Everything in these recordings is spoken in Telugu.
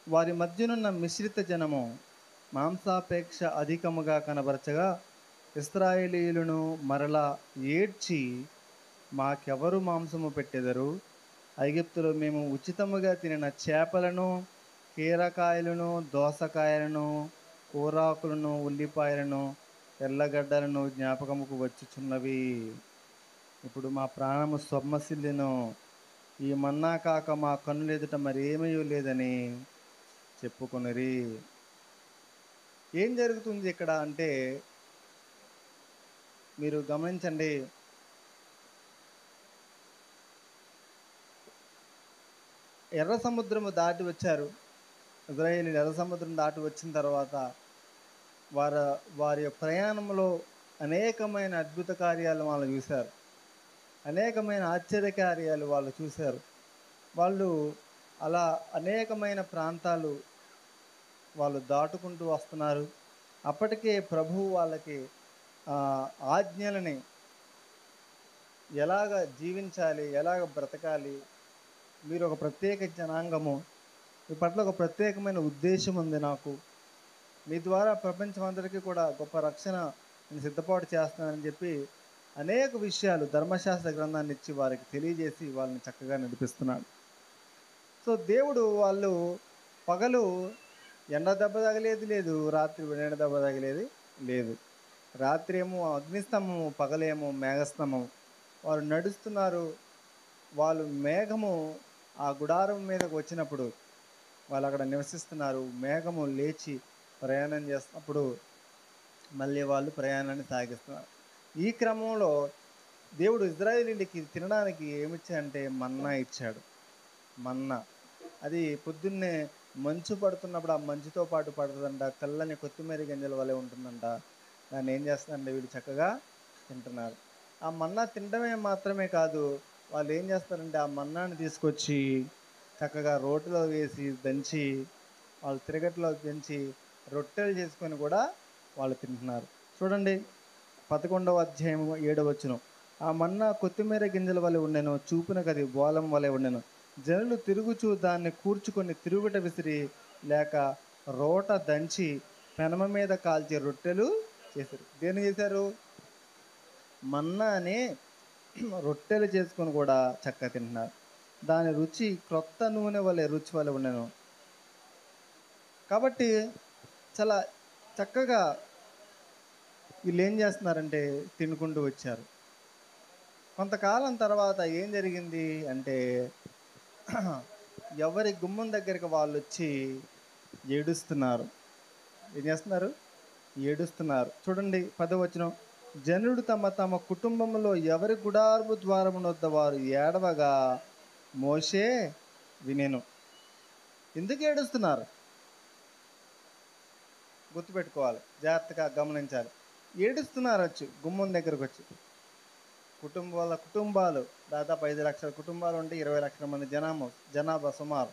వారి మధ్యనున్న మిశ్రిత జనము మాంసాపేక్ష అధికముగా కనబరచగా, ఇశ్రాయేలీయులను మరలా ఏడ్చి, మాకెవరు మాంసము పెట్టెదరు? ఐగుప్తులో మేము ఉచితముగా తినిన చేపలను, కీరకాయలను, దోసకాయలను, కూరాకులను, ఉల్లిపాయలను, తెల్లగడ్డలను జ్ఞాపకముకు వచ్చుచున్నవి. ఇప్పుడు మా ప్రాణము సొమ్మసిల్లెను. ఈ మన్నా కాక మా కన్నులెదుట మరేమీ లేదని చెప్పుకొనిరి. ఏం జరుగుతుంది ఇక్కడ అంటే, మీరు గమనించండి. ఎర్ర సముద్రము దాటి వచ్చారు. ఇశ్రాయేలీయులు ఎర్ర సముద్రం దాటి వచ్చిన తర్వాత వారి వారి ప్రయాణంలో అనేకమైన అద్భుత కార్యాలు వాళ్ళు చూశారు. అనేకమైన ఆశ్చర్య కార్యాలు వాళ్ళు చూశారు. వాళ్ళు అలా అనేకమైన ప్రాంతాలు వాళ్ళు దాటుకుంటూ వస్తున్నారు. అప్పటికే ప్రభువు వాళ్ళకి ఆజ్ఞలని ఎలాగ జీవించాలి, ఎలాగ బ్రతకాలి, మీరు ఒక ప్రత్యేక జనాంగము, మీ పట్ల ఒక ప్రత్యేకమైన ఉద్దేశం ఉంది నాకు, మీ ద్వారా ప్రపంచం అందరికీ కూడా గొప్ప రక్షణ నేను సిద్ధపాటు చేస్తున్నానని చెప్పి అనేక విషయాలు ధర్మశాస్త్ర గ్రంథాన్ని ఇచ్చి వారికి తెలియజేసి వాళ్ళని చక్కగా నడిపిస్తున్నాడు. సో దేవుడు వాళ్ళు పగలు ఎండ దెబ్బ తగిలేది లేదు, రాత్రి ఎండ దెబ్బ తగిలేది లేదు. రాత్రి ఏమో అగ్నిస్తంభము, పగలేమో మేఘస్తంభము. వారు నడుస్తున్నారు. వాళ్ళు మేఘము ఆ గుడారం మీదకు వచ్చినప్పుడు వాళ్ళు అక్కడ నివసిస్తున్నారు. మేఘము లేచి ప్రయాణం చేస్తున్నప్పుడు మళ్ళీ వాళ్ళు ప్రయాణాన్ని సాగిస్తున్నారు. ఈ క్రమంలో దేవుడు ఇశ్రాయేలీయులకి తినడానికి ఏమిచ్చాడంటే మన్నా ఇచ్చాడు. మన్నా అది పొద్దున్నే మంచు పడుతున్నప్పుడు ఆ మంచుతో పాటు పడుతుందంట. తెల్లని కొత్తిమీర గింజల వలె ఉంటుందంట. దాన్ని ఏం చేస్తారంటే వీళ్ళు చక్కగా తింటున్నారు. ఆ మన్నా తినడమే మాత్రమే కాదు, వాళ్ళు ఏం చేస్తారంటే ఆ మన్నాని తీసుకొచ్చి చక్కగా రోటిలో వేసి దంచి, వాళ్ళు తిరగట్లో దంచి రొట్టెలు చేసుకొని కూడా వాళ్ళు తింటున్నారు. చూడండి 11వ అధ్యాయం 7వ వచనం. ఆ మన్నా కొత్తిమీర గింజల వలె ఉండెను, చూపునకు అది బోళం వలె ఉండెను. జనులు తిరుగుచూ దాన్ని కూర్చుకొని తిరుగుట విసిరి లేక రోట దంచి పెనమ మీద కాల్చి రొట్టెలు చేశారు. దేన్ని చేశారు? మన్నాని రొట్టెలు చేసుకొని కూడా చక్కగా తింటున్నారు. దాని రుచి క్రొత్త నూనె వలె రుచి వలె ఉండెను. కాబట్టి చాలా చక్కగా వీళ్ళు ఏం చేస్తున్నారంటే తినుకుంటూ వచ్చారు. కొంతకాలం తర్వాత ఏం జరిగింది అంటే, ఎవరి గుమ్మం దగ్గరికి వాళ్ళు వచ్చి ఏడుస్తున్నారు. ఏం చేస్తున్నారు? ఏడుస్తున్నారు. చూడండి 10వ వచనం. జనుడు తమ తమ కుటుంబంలో ఎవరి గుడారపు ద్వారమునొద్ద వారు ఏడవగా మోషే వినెను. ఎందుకు ఏడుస్తున్నారు? గుర్తుపెట్టుకోవాలి, జాగ్రత్తగా గమనించాలి. ఏడుస్తున్నారు వచ్చి గుమ్మం దగ్గరకు వచ్చి. కుటుంబాలు దాదాపు 5 లక్షల కుటుంబాలు ఉంటే 20 లక్షల మంది జనాభా సుమారు.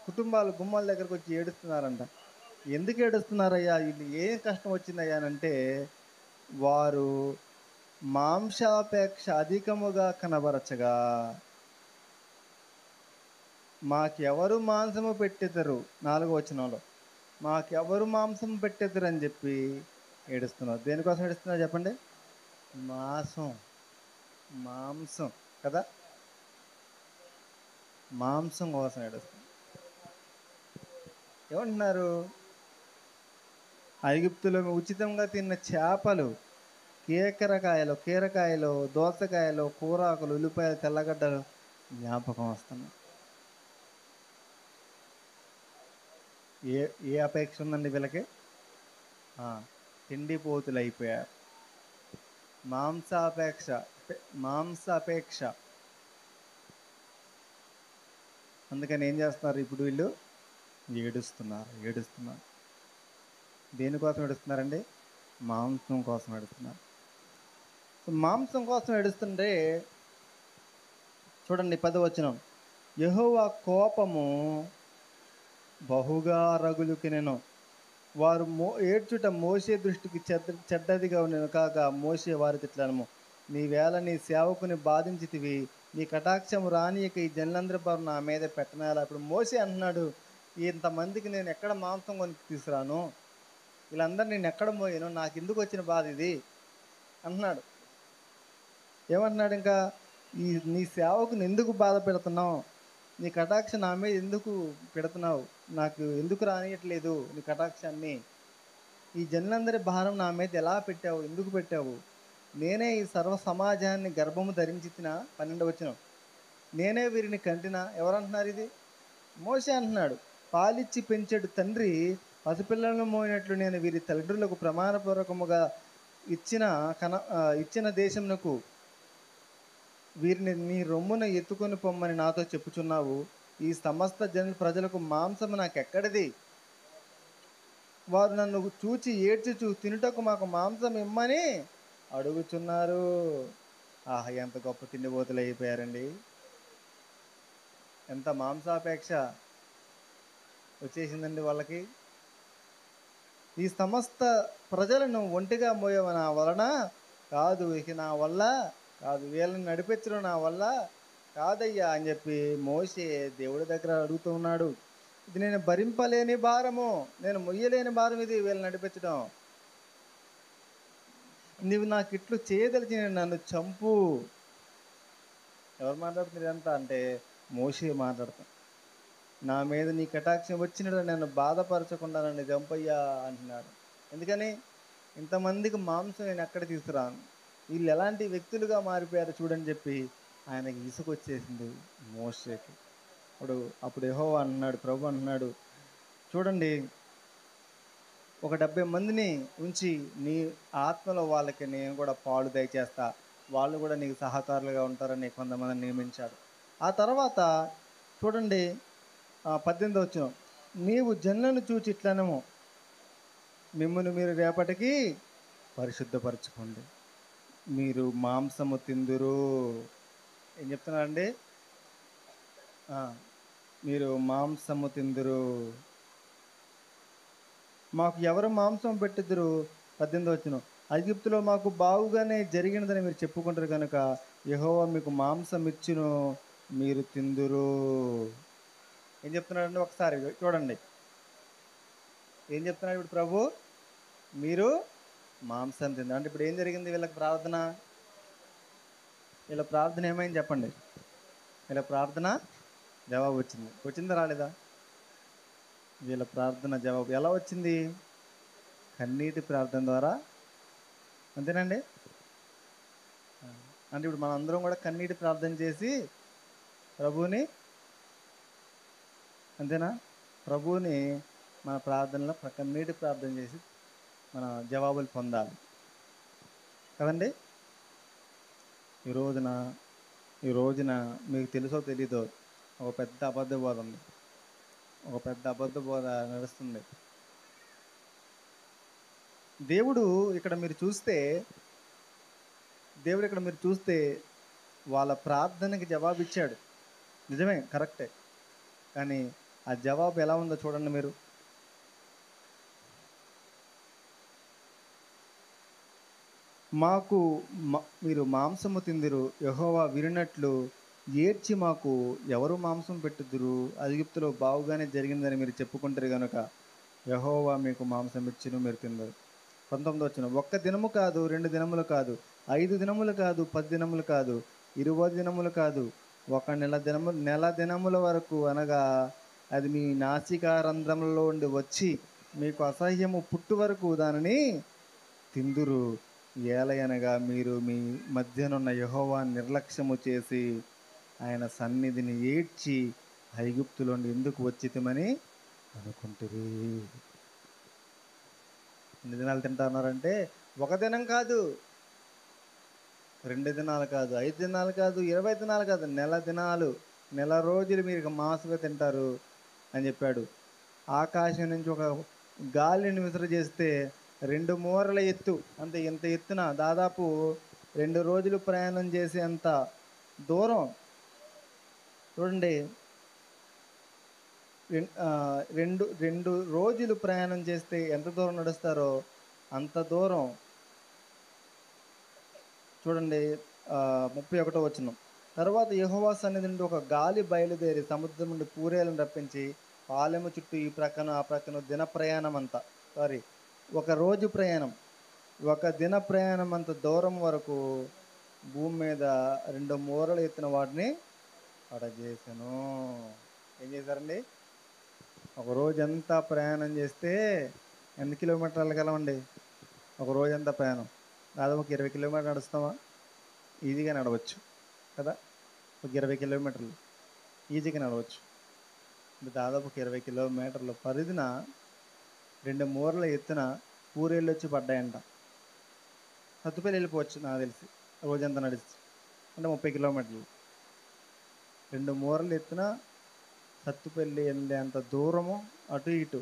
కుటుంబాలు గుమ్మాల దగ్గరకు వచ్చి ఏడుస్తున్నారంట. ఎందుకు ఏడుస్తున్నారయ్యా, వీళ్ళు ఏం కష్టం వచ్చిందయ్యా అంటే, వారు మాంసాపేక్ష అధికముగా కనబరచగా మాకెవరు మాంసము పెట్టెదరు, 4వ వచనంలో మాకెవరు మాంసం పెట్టెదరు అని చెప్పి ఏడుస్తున్నారు. దేనికోసం ఏడుస్తున్నారు చెప్పండి? మాంసం కదా, మాంసం కోసం ఏడుస్తున్నారు. ఏమంటున్నారు? ఐగుప్తులో ఉచితంగా తిన్న చేపలు, కీరకాయలు, దోసకాయలు, కూరాకులు, ఉల్లిపాయలు, తెల్లగడ్డలు జ్ఞాపకం వస్తున్నాయి. ఏ ఏ అపేక్ష ఉందండి వీళ్ళకి? తిండిపోతులు అయిపోయారు. మాంసాపేక్ష. అందుకని ఏం చేస్తున్నారు ఇప్పుడు వీళ్ళు? ఏడుస్తున్నారు. దేనికోసం ఏడుస్తున్నారండి? మాంసం కోసం ఏడుస్తున్నారు. మాంసం కోసం ఏడుస్తుంటే చూడండి 10వ వచనం. యెహోవా కోపము బహుగా రగులుకొనెను. వారు ఏడ్చుట మోషే దృష్టికి చెడ్డదిగా ఉండెను కాగా మోషే వారితో ఇట్లనెను, నీవేళ నీ సేవకుని బాధించితివి, నీ కటాక్షము రానియక ఈ జనులందరి బారు నా మీద పెట్టనేలా. ఇప్పుడు మోషే అంటున్నాడు, ఇంతమందికి నేను ఎక్కడ మాంసం కొని తీసుకురాను, వీళ్ళందరూ నేను ఎక్కడ మోయను, నాకు ఎందుకు వచ్చిన బాధ ఇది అంటున్నాడు. ఏమంటున్నాడు ఇంకా, నీ సేవకుని ఎందుకు బాధ పెడుతున్నావు, నీ కటాక్ష నా మీద ఎందుకు పెడుతున్నావు, నాకు ఎందుకు రానియట్లేదు నీ కటాక్షాన్ని, ఈ జనులందరి భారం నా మీద ఎలా పెట్టావు, ఎందుకు పెట్టావు, నేనే ఈ సర్వ సమాజాన్ని గర్భము ధరించిన 12 వచనం, నేనే వీరిని కంటినా. ఎవరంటున్నారు ఇది? మోషే అంటున్నాడు. పాలిచ్చి పెంచెడు తండ్రి పసిపిల్లలను మోయినట్లు నేను వీరి తల్లిదండ్రులకు ప్రమాణపూర్వకముగా ఇచ్చిన దేశమునకు వీరిని నీ రొమ్మున ఎత్తుకొని పొమ్మని నాతో చెప్పుచున్నావు. ఈ సమస్త ప్రజలకు మాంసము నాకెక్కడిది, వారు నన్ను చూచి ఏడ్చుచు తినుటకు మాకు మాంసం ఇమ్మని అడుగుచున్నారు. ఆహా, ఎంత గొప్ప తిండిపోతులు అయిపోయారండి. ఎంత మాంసాపేక్ష వచ్చేసిందండి వాళ్ళకి. ఈ సమస్త ప్రజలను ఒంటిగా మోయవ నా వలన కాదు, ఇక నా వల్ల కాదు, వీళ్ళని నడిపించడం నా వల్ల కాదయ్యా అని చెప్పి మోషే దేవుడి దగ్గర అడుగుతూ ఉన్నాడు. ఇది నేను భరింపలేని భారము, నేను మొయ్యలేని భారం ఇది వీళ్ళని నడిపించడం. నువ్వు నాకు ఇట్లు చేయదలిచి నేను నన్ను చంపు. ఎవరు మాట్లాడుతున్నారు ఇదంతా అంటే మోషే మాట్లాడతాం. నా మీద నీ కటాక్షం వచ్చినట్టు నన్ను బాధపరచకుండా నన్ను చంపయ్యా అంటున్నాడు. ఎందుకని? ఇంతమందికి మాంసం నేను ఎక్కడ తీసుకురాను, వీళ్ళు ఎలాంటి వ్యక్తులుగా మారిపోయారు చూడని చెప్పి ఆయనకి ఇసుకొచ్చేసింది మోషేకి. అప్పుడు యెహోవా అన్నాడు, ప్రభు అన్నాడు, చూడండి, ఒక 70 మందిని ఉంచి నీ ఆత్మలో వాళ్ళకి నేను కూడా పాలు దయచేస్తా, వాళ్ళు కూడా నీకు సహకారులుగా ఉంటారని కొంతమందిని నియమించాడు. ఆ తర్వాత చూడండి 18వ వచనం, నీవు జనులను చూచి ఇట్లనము, మిమ్మును మీరు రేపటికి పరిశుద్ధపరచుకోండి, మీరు మాంసము తిందురు. ఏం చెప్తున్నారండి? మీరు మాంసము తిందురు, మాకు ఎవరు మాంసం పెట్టుదురు. 18వ వచనం, ఐగుప్తులో మాకు బాగుగానే జరిగినదని మీరు చెప్పుకుంటారు కనుక యెహోవా మీకు మాంసం ఇచ్చును, మీరు తిందురు. ఏం చెప్తున్నాడండి? ఒకసారి చూడండి, ఏం చెప్తున్నాడు ఇప్పుడు ప్రభు? మీరు మాంసం తిందాం అంటే ఇప్పుడు ఏం జరిగింది? వీళ్ళకి ప్రార్థన, వీళ్ళ ప్రార్థన ఏమైంది చెప్పండి? వీళ్ళ ప్రార్థన జవాబు వచ్చిందా రాలేదా? వీళ్ళ ప్రార్థన జవాబు ఎలా వచ్చింది? కన్నీటి ప్రార్థన ద్వారా. అంతేనండి? అంటే ఇప్పుడు మనం అందరం కూడా కన్నీటి ప్రార్థన చేసి ప్రభువుని, అంతేనా, ప్రభువుని మన ప్రార్థనలో కన్నీటి ప్రార్థన చేసి మన జవాబులు పొందాలి కదండి. ఈ రోజున మీకు తెలుసో తెలీదో ఒక పెద్ద అబద్ధ బోధ ఉంది, ఒక పెద్ద అబద్ధ బోధ నడుస్తుంది. దేవుడు ఇక్కడ మీరు చూస్తే వాళ్ళ ప్రార్థనకి జవాబు ఇచ్చాడు, నిజమే, కరెక్టే. కానీ ఆ జవాబు ఎలా ఉందో చూడండి మీరు. మీరు మాంసము తిందిరు, యెహోవా విరినట్లు ఏడ్చి మాకు ఎవరు మాంసం పెట్టుదురు, ఐగుప్తులో బాగుగానే జరిగిందని మీరు చెప్పుకుంటారు కనుక యెహోవా మీకు మాంసం ఇచ్చును, మీరు తిందరు. 19వ వచనం, 1 దినము కాదు, 2 దినములు కాదు, 5 దినములు కాదు, 10 దినములు కాదు, 20 దినములు కాదు, 1 నెల దినముల వరకు, అనగా అది మీ నాసికారంధ్రములలో ఉండి వచ్చి మీకు అసహ్యము పుట్టు వరకు దానిని తిందురు. ఏలయనగా మీరు మీ మధ్యనున్న యెహోవాను నిర్లక్ష్యము చేసి ఆయన సన్నిధిని ఏడ్చి ఐగుప్తులోండి ఎందుకు వచ్చితమని అనుకుంటురి. ఎన్ని దినాలు తింటున్నారంటే 1 దినం కాదు, 2 దినాలు కాదు, 5 దినాలు కాదు, 20 దినాలు కాదు, నెల రోజులు మీరు మాంసమే తింటారు అని చెప్పాడు. ఆకాశం నుంచి ఒక గాలిని విసరజేస్తే 2 మూరల ఎత్తు, అంతే, ఇంత ఎత్తున దాదాపు 2 రోజులు ప్రయాణం చేసేంత దూరం. చూడండి, 2 రోజులు ప్రయాణం చేస్తే ఎంత దూరం నడుస్తారో అంత దూరం. చూడండి 31వ వచనం, తర్వాత యెహోవా సన్నిధి నుండి ఒక గాలి బయలుదేరి సముద్రం నుండి పూరేలను రప్పించి పాలెము చుట్టూ ఈ ప్రక్కన ఆ ప్రక్కన దిన ప్రయాణం అంతా, సారీ, ఒక రోజు ప్రయాణం, ఒక దిన ప్రయాణం అంత దూరం వరకు భూమి మీద 2 మూరలు ఎత్తిన వాటిని పడజేశాను. ఏం చేశారండి? ఒక రోజంతా ప్రయాణం చేస్తే ఎన్ని కిలోమీటర్లు వెళ్ళగలమండి? ఒక రోజంతా ప్రయాణం దాదాపు ఒక 20 కిలోమీటర్లు నడుస్తామా? ఈజీగా నడవచ్చు కదా. ఒక 20 కిలోమీటర్లు ఈజీగా నడవచ్చు. దాదాపు ఒక 20 కిలోమీటర్ల పరిధిన 2 మూరల ఎత్తున పూరేళ్ళు వచ్చి పడ్డాయంట. సత్తుపల్లి వెళ్ళిపోవచ్చు నాకు తెలిసి రోజంతా నడిచి, అంటే 30 కిలోమీటర్లు. 2 మూరలు ఎత్తున సత్తుపల్లి వెళ్ళేంత దూరము అటు ఇటు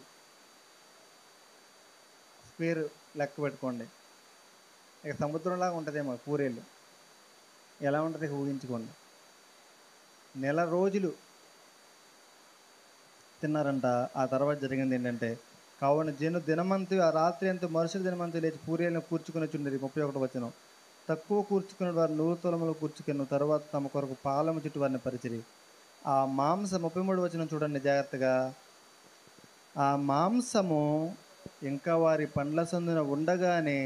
స్క్వేర్ లెక్క పెట్టుకోండి. ఇక సముద్రంలాగా ఉంటుందేమో పూరేళ్ళు. ఎలా ఉంటుంది ఊహించుకోండి. నెల రోజులు తిన్నారంట. ఆ తర్వాత జరిగింది ఏంటంటే, కావున దినమంతు ఆ రాత్రి అంతా మరుసటి దినమంతా లేచి పూరేళ్ళను కూర్చుకుని చుండేది. 31 వచనం. తక్కువ కూర్చుకున్న వారు 100 తులములు కూర్చుకున్న తర్వాత తమ కొరకు పాలము చుట్టూ వారిని పరిచిరి. ఆ మాంసం 33 వచనం చూడండి జాగ్రత్తగా. ఆ మాంసము ఇంకా వారి పండ్ల సందున ఉండగానే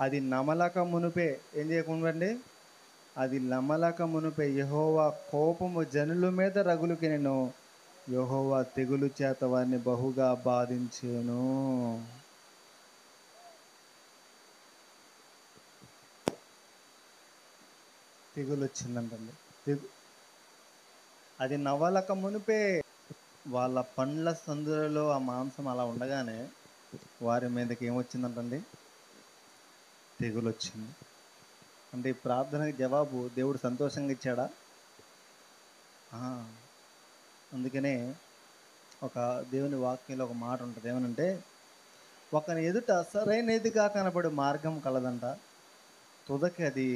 అది నమలక మునుపే, ఏం చేయకుండండి, అది నమలక మునుపే యెహోవా కోపము జనుల మీద రగులుకెనెను. యెహోవా తెగులు చేత వారిని బహుగా బాధించెను. తెగులు వచ్చిందంటండి. అది నవలక మునిపే వాళ్ళ పండ్ల సందులలో ఆ మాంసం అలా ఉండగానే వారి మీదకి ఏమొచ్చిందంటండి? తెగులు వచ్చింది. అంటే ఈ ప్రార్థనకి జవాబు దేవుడు సంతోషంగా ఇచ్చాడా? అందుకనే ఒక దేవుని వాక్యంలో ఒక మాట ఉంటుంది. ఏమనంటే, ఒకని ఎదుట సరైనదిగా కనబడు మార్గం కలదంట, తుదకి అది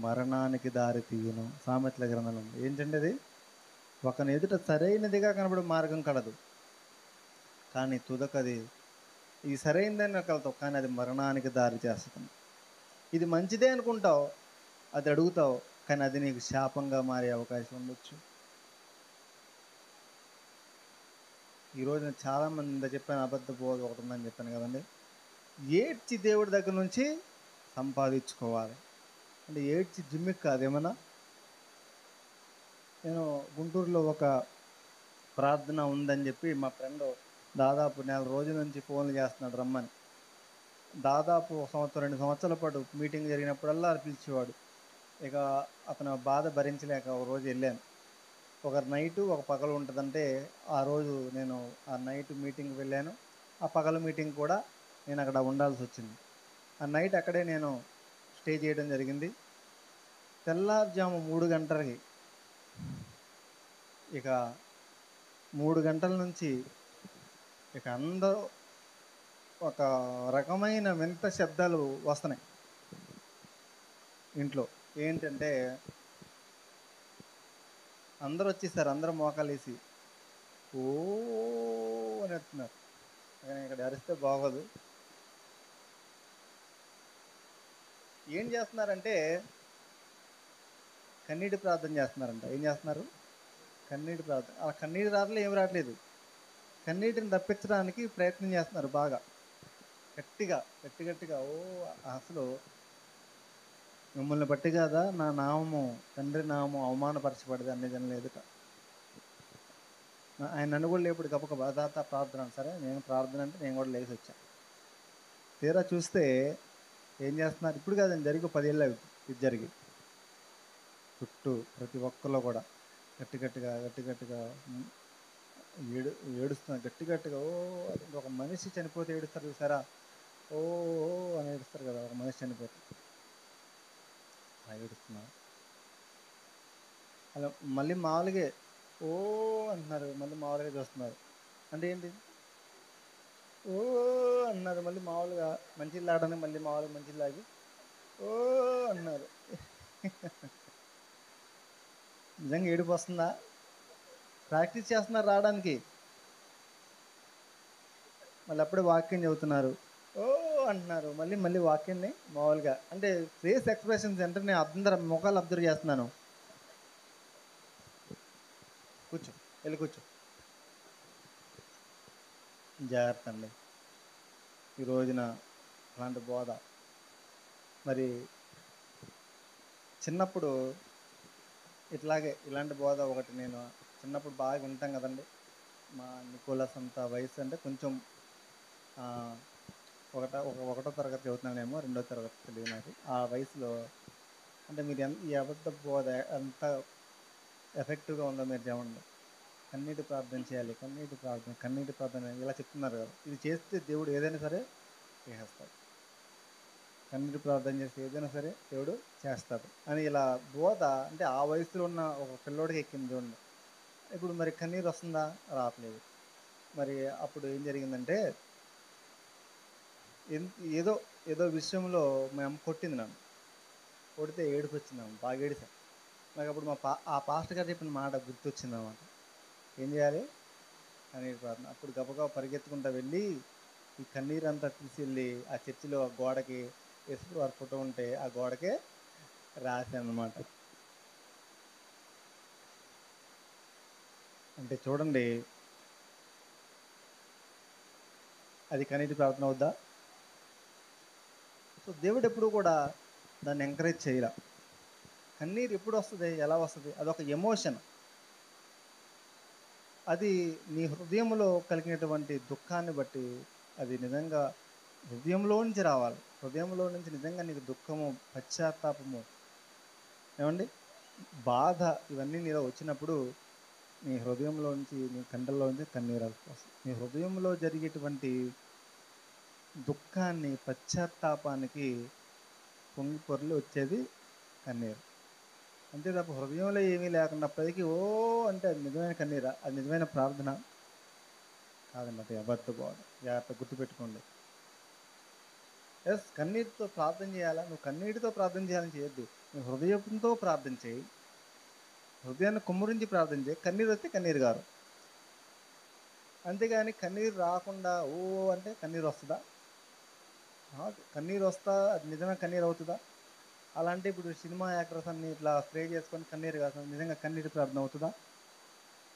మరణానికి దారి తీయును. సామెతల గ్రంథంలో ఉంది. ఏంటంటే అది, ఒకని ఎదుట సరైనదిగా కనబడే మార్గం కలదు, కానీ తుదకది ఈ సరైనదని కలుతావు, కానీ అది మరణానికి దారి చేస్తుంది. ఇది మంచిదే అనుకుంటావు, అది అడుగుతావు, కానీ అది నీకు శాపంగా మారే అవకాశం ఉండొచ్చు. ఈరోజు నేను చాలామంది ఇంత చెప్పాను, అబద్ధ బోధ ఒకటి ఉందని చెప్పాను కదండి. ఏడ్చి దేవుడి దగ్గర నుంచి సంపాదించుకోవాలి అంటే ఏడ్చి జిమ్మికి కాదు. ఏమన్నా, నేను గుంటూరులో ఒక ప్రార్థన ఉందని చెప్పి మా ఫ్రెండ్ దాదాపు 4 రోజుల నుంచి ఫోన్లు చేస్తున్నాడు రమ్మని. దాదాపు 1 సంవత్సరం 2 సంవత్సరాల పాటు మీటింగ్ జరిగినప్పుడల్లా పిలిచేవాడు. ఇక అతను బాధ భరించలేక ఒక రోజు వెళ్ళాను. ఒక నైటు ఒక పగలు ఉంటుందంటే ఆ రోజు నేను ఆ నైట్ మీటింగ్కి వెళ్ళాను. ఆ పగలు మీటింగ్ కూడా నేను అక్కడ ఉండాల్సి వచ్చింది. ఆ నైట్ అక్కడే నేను స్టే చేయడం జరిగింది. తెల్లారుజాము 3 గంటలకి, ఇక 3 గంటల నుంచి ఇక అందరూ ఒక రకమైన వింత శబ్దాలు వస్తున్నాయి ఇంట్లో. ఏంటంటే అందరూ వచ్చేసారు, అందరూ మోకాలేసి ఓ అని ఎత్తున్నారు. కానీ ఇక్కడ అరిస్తే బాగోదు. ఏం చేస్తున్నారంటే కన్నీటి ప్రార్థన చేస్తున్నారంట. ఏం చేస్తున్నారు? కన్నీటి ప్రార్థన. ఆ కన్నీటి రాత్రలు ఏమి రావట్లేదు, కన్నీటిని తప్పించడానికి ప్రయత్నం చేస్తున్నారు బాగా గట్టిగా గట్టిగా. ఓ అసలు మిమ్మల్ని బట్టి కదా నా నామము, తండ్రి నామము అవమానపరచబడదు అన్ని జనులు ఎదుట. ఆయన నన్ను కూడా లేపుడు గొప్ప బాధాత ప్రార్థన. సరే నేను ప్రార్థన అంటే నేను కూడా లేచి వచ్చా. తీరా చూస్తే ఏం చేస్తున్నారు? ఇప్పుడు కాదండి, జరిగి 10 ఏళ్ళు ఇది జరిగి. చుట్టూ ప్రతి ఒక్కరిలో కూడా గట్టిగా ఏడుస్తున్నారు గట్టిగా. ఓ ఒక మనిషి చనిపోతే ఏడుస్తారు చూసారా, ఓ అని ఏడుస్తారు కదా, ఒక మనిషి చనిపోతే అలా ఏడుస్తున్నారు. అలా మళ్ళీ మామూలుగా ఓ అంటున్నారు, మళ్ళీ మామూలుగా చూస్తున్నారు. అంటే ఏంటి? ఓ అన్నారు, మళ్ళీ మామూలుగా మంచిలు తాగడానికి మళ్ళీ మామూలుగా మంచిలు తాగి ఓ అన్నారు. నిజంగా ఏడుపు వస్తుందా? ప్రాక్టీస్ చేస్తున్నారు రావడానికి. మళ్ళీ అప్పుడే వాక్యం చెబుతున్నారు, ఓ అంటున్నారు, మళ్ళీ వాక్యాన్ని మామూలుగా. అంటే ఫేస్ ఎక్స్ప్రెషన్స్ అంటే నేను అందరు ముఖాలు అబ్జర్వ్ చేస్తున్నాను. కూర్చో, వెళ్ళి కూర్చో. జాగ్రత్త అండి. ఈ రోజున అలాంటి బోధ మరి చిన్నప్పుడు ఇలాంటి బోధ ఒకటి నేను చిన్నప్పుడు బాగా వింటాం కదండి. మా నికోలస్ అంత వయసు అంటే కొంచెం ఒకటో తరగతి చదువుతున్నానేమో, రెండో తరగతి తెలియదు నాకు. ఆ వయసులో అంటే మీరు ఈ అబద్ధ బోధ ఎంత ఎఫెక్టివ్గా ఉందో మీరు చెప్పండి. కన్నీటి ప్రార్థన చేయాలి, కన్నీటి ప్రార్థన ఇలా చెప్తున్నారు కదా. ఇది చేస్తే దేవుడు ఏదైనా సరే చేసేస్తాడు. కన్నీటి ప్రార్థన చేస్తే ఏదైనా సరే దేవుడు చేస్తాడు అని ఇలా బోధ అంటే ఆ వయసులో ఉన్న ఒక పిల్లోడికి ఎక్కింది చూడండి. ఇప్పుడు మరి కన్నీరు వస్తుందా? రావట్లేదు. మరి అప్పుడు ఏం జరిగిందంటే ఏదో ఏదో విషయంలో మేము కొట్టింది నన్ను. కొడితే ఏడుపు వచ్చిందాము, బాగా ఏడిసా. నాకు అప్పుడు ఆ పాస్టర్ గారు చెప్పిన మాట గుర్తొచ్చింది అన్నమాట. ఏం చేయాలి? కన్నీరు ప్రార్థన. అప్పుడు గబగబా పరిగెత్తుకుంటూ వెళ్ళి ఈ కన్నీరు అంతా తీసుకెళ్ళి ఆ చర్చిలో గోడకి యేసు వారి ఫోటో ఉంటే ఆ గోడకే రాశాను అన్నమాట. అంటే చూడండి, అది కన్నీటి ప్రార్థన అవుద్దా? సో దేవుడు ఎప్పుడు కూడా దాన్ని ఎంకరేజ్ చేయాల. కన్నీరు ఎప్పుడు వస్తుంది, ఎలా వస్తుంది? అదొక ఎమోషన్. అది నీ హృదయంలో కలిగినటువంటి దుఃఖాన్ని బట్టి అది నిజంగా హృదయంలో నుంచి రావాలి. హృదయంలో నుంచి నిజంగా నీకు దుఃఖము, పశ్చాత్తాపము, ఏమండి, బాధ ఇవన్నీ నీలో వచ్చినప్పుడు నీ హృదయంలో నుంచి, నీ కండల్లో నుంచి కన్నీరు వస్తుంది. నీ హృదయంలో జరిగేటువంటి దుఃఖాన్ని, పశ్చాత్తాపానికి పొంగి పొరలి వచ్చేది కన్నీరు. అంతే తప్ప హృదయంలో ఏమీ లేకుండా పైకి ఓ అంటే అది నిజమైన కన్నీరా? అది నిజమైన ప్రార్థన కాదండి. అది అబద్ధ బోధ. జాగ్రత్త గుర్తుపెట్టుకోండి. ఎస్, కన్నీటితో ప్రార్థన చేయాలా? నువ్వు కన్నీటితో ప్రార్థన చేయాలని చేయొద్దు. నువ్వు హృదయంతో ప్రార్థన చేయి. హృదయాన్ని కుమ్మరించి ప్రార్థన చేయి. కన్నీరు వస్తే కన్నీరు గారు. అంతేగాని కన్నీరు రాకుండా ఓ అంటే కన్నీరు వస్తుందా? కన్నీరు వస్తా అది నిజమైన కన్నీరు అవుతుందా? అలాంటి ఇప్పుడు సినిమా యాక్టర్స్ అన్ని ఇట్లా స్ప్రే చేసుకొని కన్నీరు కాదు, నిజంగా కన్నీరు ప్రార్థన అవుతుందా?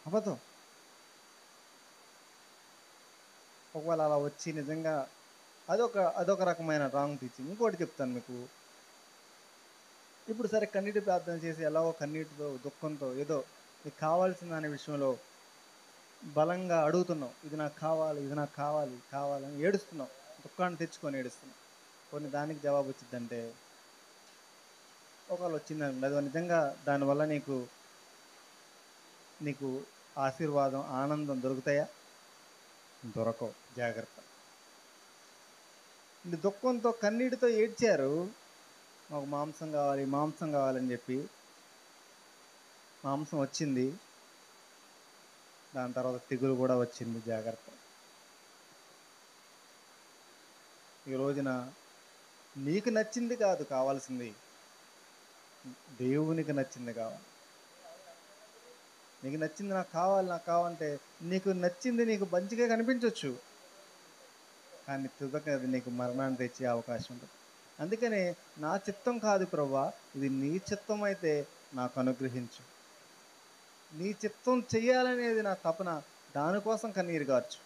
అబద్ధం. ఒకవేళ అలా వచ్చి నిజంగా అదొక రకమైన రాంగ్ టీచింగ్. ఇంకోటి చెప్తాను మీకు. ఇప్పుడు సరే కన్నీటి ప్రార్థన చేసి ఎలాగో కన్నీటితో దుఃఖంతో ఏదో నీకు కావాల్సిన అనే విషయంలో బలంగా అడుగుతున్నావు, ఇది నాకు కావాలి, ఇది నాకు కావాలి కావాలని ఏడుస్తున్నావు, దుఃఖాన్ని తెచ్చుకొని ఏడుస్తున్నావు. కొన్ని దానికి జవాబు వచ్చిందంటే ఒకవేళ వచ్చిందండి, అది నిజంగా దానివల్ల నీకు ఆశీర్వాదం, ఆనందం దొరుకుతాయా? దొరకవు. జాగ్రత్త. దుఃఖంతో కన్నీటితో ఏడ్చారు, మాకు మాంసం కావాలి, మాంసం కావాలని చెప్పి. మాంసం వచ్చింది, దాని తర్వాత తెగులు కూడా వచ్చింది. జాగ్రత్త. ఈ రోజున నీకు నచ్చింది కాదు కావాల్సింది, దేవునికి నచ్చింది కావాలి. నీకు నచ్చింది నాకు కావాలంటే నీకు నచ్చింది నీకు మంచిగా కనిపించవచ్చు, కానీ తుదక అది నీకు మరణాన్ని తెచ్చే అవకాశం ఉంటుంది. అందుకనే నా చిత్తం కాదు ప్రభువా, ఇది నీ చిత్తం అయితే నాకు అనుగ్రహించు. నీ చిత్తం చెయ్యాలనేది నా తపన. దానికోసం కన్నీరు గార్చు.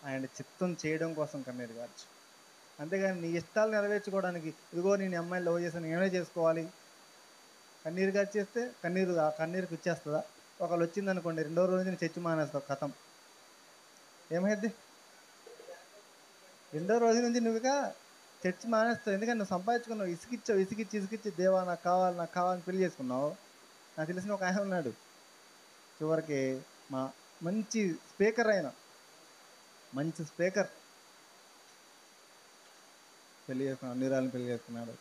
ఆయన చిత్తం చేయడం కోసం కన్నీరు గార్చు. అంతేగాని నీ ఇష్టాలు నెరవేర్చుకోవడానికి ఇదిగో నేను అమ్మాయిని లవ్ చేశాను, నేనే చేసుకోవాలి, కన్నీరు గార్చేస్తే ఆ కన్నీరుకి వచ్చేస్తుందా? ఒకళ్ళు వచ్చిందనుకోండి, రెండో రోజు నేను చర్చి మానేస్తావు, కథం. ఏమైద్ది? రెండో రోజు నుంచి నువ్వుగా చర్చి మానేస్తావు. ఎందుకంటే నువ్వు సంపాదించుకున్నావు, ఇసుకిచ్చి దేవా నాకు కావాలని పెళ్లి చేసుకున్నావు. నాకు తెలిసిన ఒక ఆయన ఉన్నాడు, చివరికి మా మంచి స్పీకర్, మంచి స్పీకర్, పెళ్లి చేసుకున్నాడు, అన్నిరాలను పెళ్లి చేసుకున్నాడు.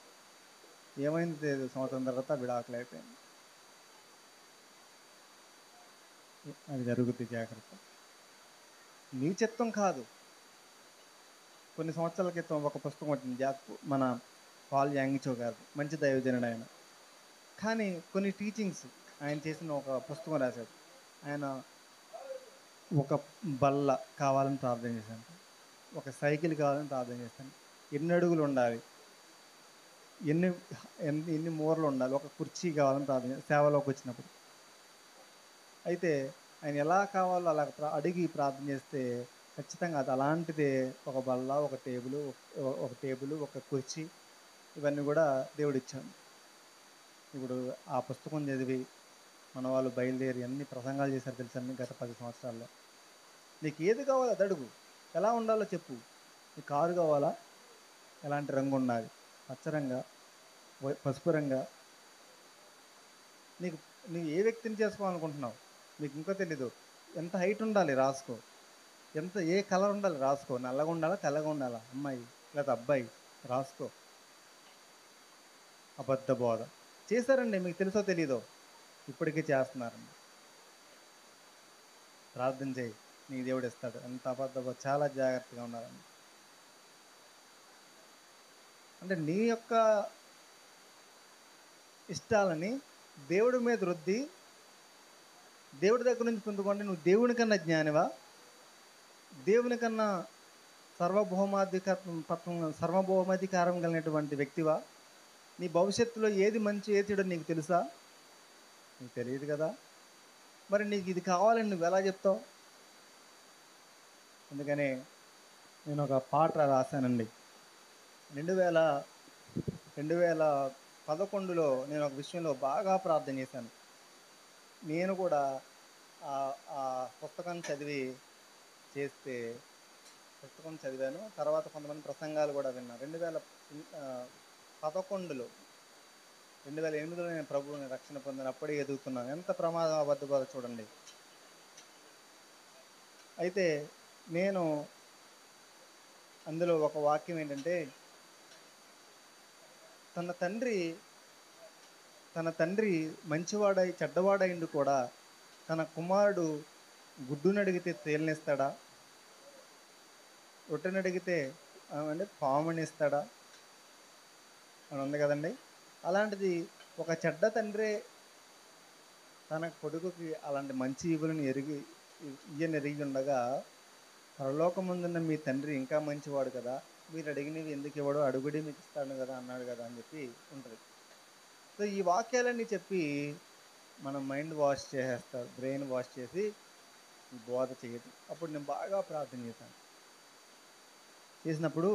ఏమైంది తెలియదు, సంవత్సరం తర్వాత విడాకులు అయిపోయింది. అది జరుగుతుంది. జాగ్రత్త. నీ చిత్తం కాదు. కొన్ని సంవత్సరాల క్రితం ఒక పుస్తకం వచ్చింది, మన పాల్ యాంగిచో గారు, మంచి దైవజనుడు ఆయన. కానీ కొన్ని టీచింగ్స్ ఆయన చేసిన ఒక పుస్తకం రాశాడు. ఆయన ఒక బల్ల కావాలని ప్రార్థన చేశాను, ఒక సైకిల్ కావాలని ప్రార్థన చేశాను, ఎన్ని అడుగులు ఉండాలి, ఎన్ని ఎన్ని మూరలు ఉండాలి, ఒక కుర్చీ కావాలని ప్రార్థన చేశాను సేవలోకి వచ్చినప్పుడు. అయితే ఆయన ఎలా కావాలో అలా అడిగి ప్రార్థన చేస్తే ఖచ్చితంగా అది అలాంటిదే. ఒక బల్ల, ఒక టేబుల్, ఒక కుర్చీ ఇవన్నీ కూడా దేవుడిచ్చాడు. ఇప్పుడు ఆ పుస్తకం చదివి మన వాళ్ళు బయలుదేరి అన్ని ప్రసంగాలు చేశారు తెలుసా అండి గత 10 సంవత్సరాల్లో. నీకు ఏది కావాలో అది అడుగు. ఎలా ఉండాలో చెప్పు. నీకు కారు కావాలా? ఎలాంటి రంగు ఉండాలి? పచ్చ రంగా? పసుపు రంగా? నీకు నువ్వు ఏ వ్యక్తిని చేసుకోవాలనుకుంటున్నావు? నీకు ఇంకా తెలీదు. ఎంత హైట్ ఉండాలి రాసుకో. ఏ కలర్ ఉండాలి రాసుకో. నల్లగా ఉండాలా, తెల్లగా ఉండాలా అమ్మాయి లేదా అబ్బాయి రాసుకో. అబద్ధ బోధ చేశారండి. మీకు తెలుసో తెలీదో ఇప్పటికీ చేస్తున్నారండి. ప్రార్థన చేయి, నీ దేవుడు ఇస్తాడు. ఎంత అబద్ధ బోధ, చాలా జాగ్రత్తగా ఉండాలండి. అంటే నీ యొక్క ఇష్టాలని దేవుడి మీద రుద్ది దేవుడి దగ్గర నుంచి పొందుకుంటే నువ్వు దేవుని కన్నా జ్ఞానివా? దేవుని కన్నా సర్వభౌమాధికారం కలిగినటువంటి వ్యక్తివా? నీ భవిష్యత్తులో ఏది మంచి ఏది చెడు నీకు తెలుసా? నీకు తెలియదు కదా. మరి నీకు ఇది కావాలని నువ్వు ఎలా చెప్తావు? అందుకనే నేను ఒక పాట రాశానండి. 2011లో నేను ఒక విషయంలో బాగా ప్రార్థన చేశాను. నేను కూడా ఆ పుస్తకాన్ని చేస్తే పుస్తకం చదివాను. తర్వాత కొంతమంది ప్రసంగాలు కూడా విన్నాను. 2011లో 2008లో నేను ప్రభువుని రక్షణ పొందాను. అప్పుడే ఎదుగుతున్నాను. ఎంత ప్రమాదం అబద్ధ బోధ చూడండి. అయితే నేను అందులో ఒక వాక్యం ఏంటంటే, తన తండ్రి మంచివాడై చెడ్డవాడైండు కూడా తన కుమారుడు గుడ్డునడిగితే తేలినిస్తాడా, రొట్టెనడిగితే అంటే పామునిస్తాడా అని ఉంది కదండి. అలాంటిది ఒక చెడ్డ తండ్రి తన కొడుకుకి అలాంటి మంచి ఎరిగి ఉండగా, పరలోకమందున్న మీ తండ్రి ఇంకా మంచివాడు కదా, మీరు అడిగినవి ఎందుకు ఇవ్వడో అడుగుడి మీకు ఇస్తాడు కదా అన్నాడు కదా అని చెప్పి ఉంటుంది. సో ఈ వాక్యాలన్నీ చెప్పి మనం మైండ్ వాష్ చేసేస్తారు, బ్రెయిన్ వాష్ చేసి బోధ చేయదు. అప్పుడు నేను బాగా ప్రార్థన చేసినప్పుడు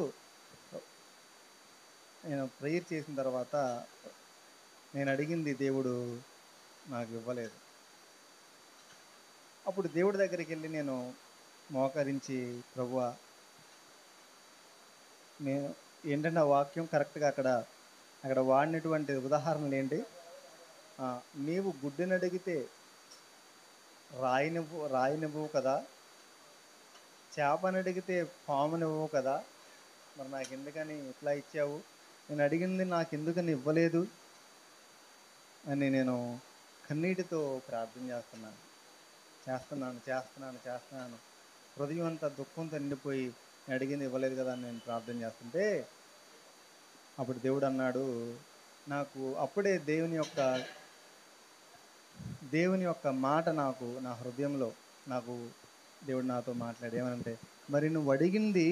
నేను ప్రేయర్ చేసిన తర్వాత నేను అడిగింది దేవుడు నాకు ఇవ్వలేదు. అప్పుడు దేవుడి దగ్గరికి వెళ్ళి నేను మోకరించి, ప్రభువా, నేను ఏంటంటే ఆ వాక్యం కరెక్ట్గా అక్కడ వాడినటువంటి ఉదాహరణలు ఏంటి, నీవు గుడ్డుని అడిగితే రాయినివ్వు కదా, చేపని అడిగితే పామునివ్వవు కదా, మరి నాకు ఎందుకని ఇట్లా ఇచ్చావు, నేను అడిగింది నాకు ఎందుకని ఇవ్వలేదు అని నేను కన్నీటితో ప్రార్థన చేస్తున్నాను. హృదయం అంతా దుఃఖంతో నిండిపోయి నేను అడిగింది ఇవ్వలేదు కదా అని నేను ప్రార్థన చేస్తుంటే, అప్పుడు దేవుడు అన్నాడు నాకు, అప్పుడే దేవుని యొక్క మాట నా హృదయంలో దేవుడు నాతో మాట్లాడి ఏమనంటే, మరి నువ్వు అడిగింది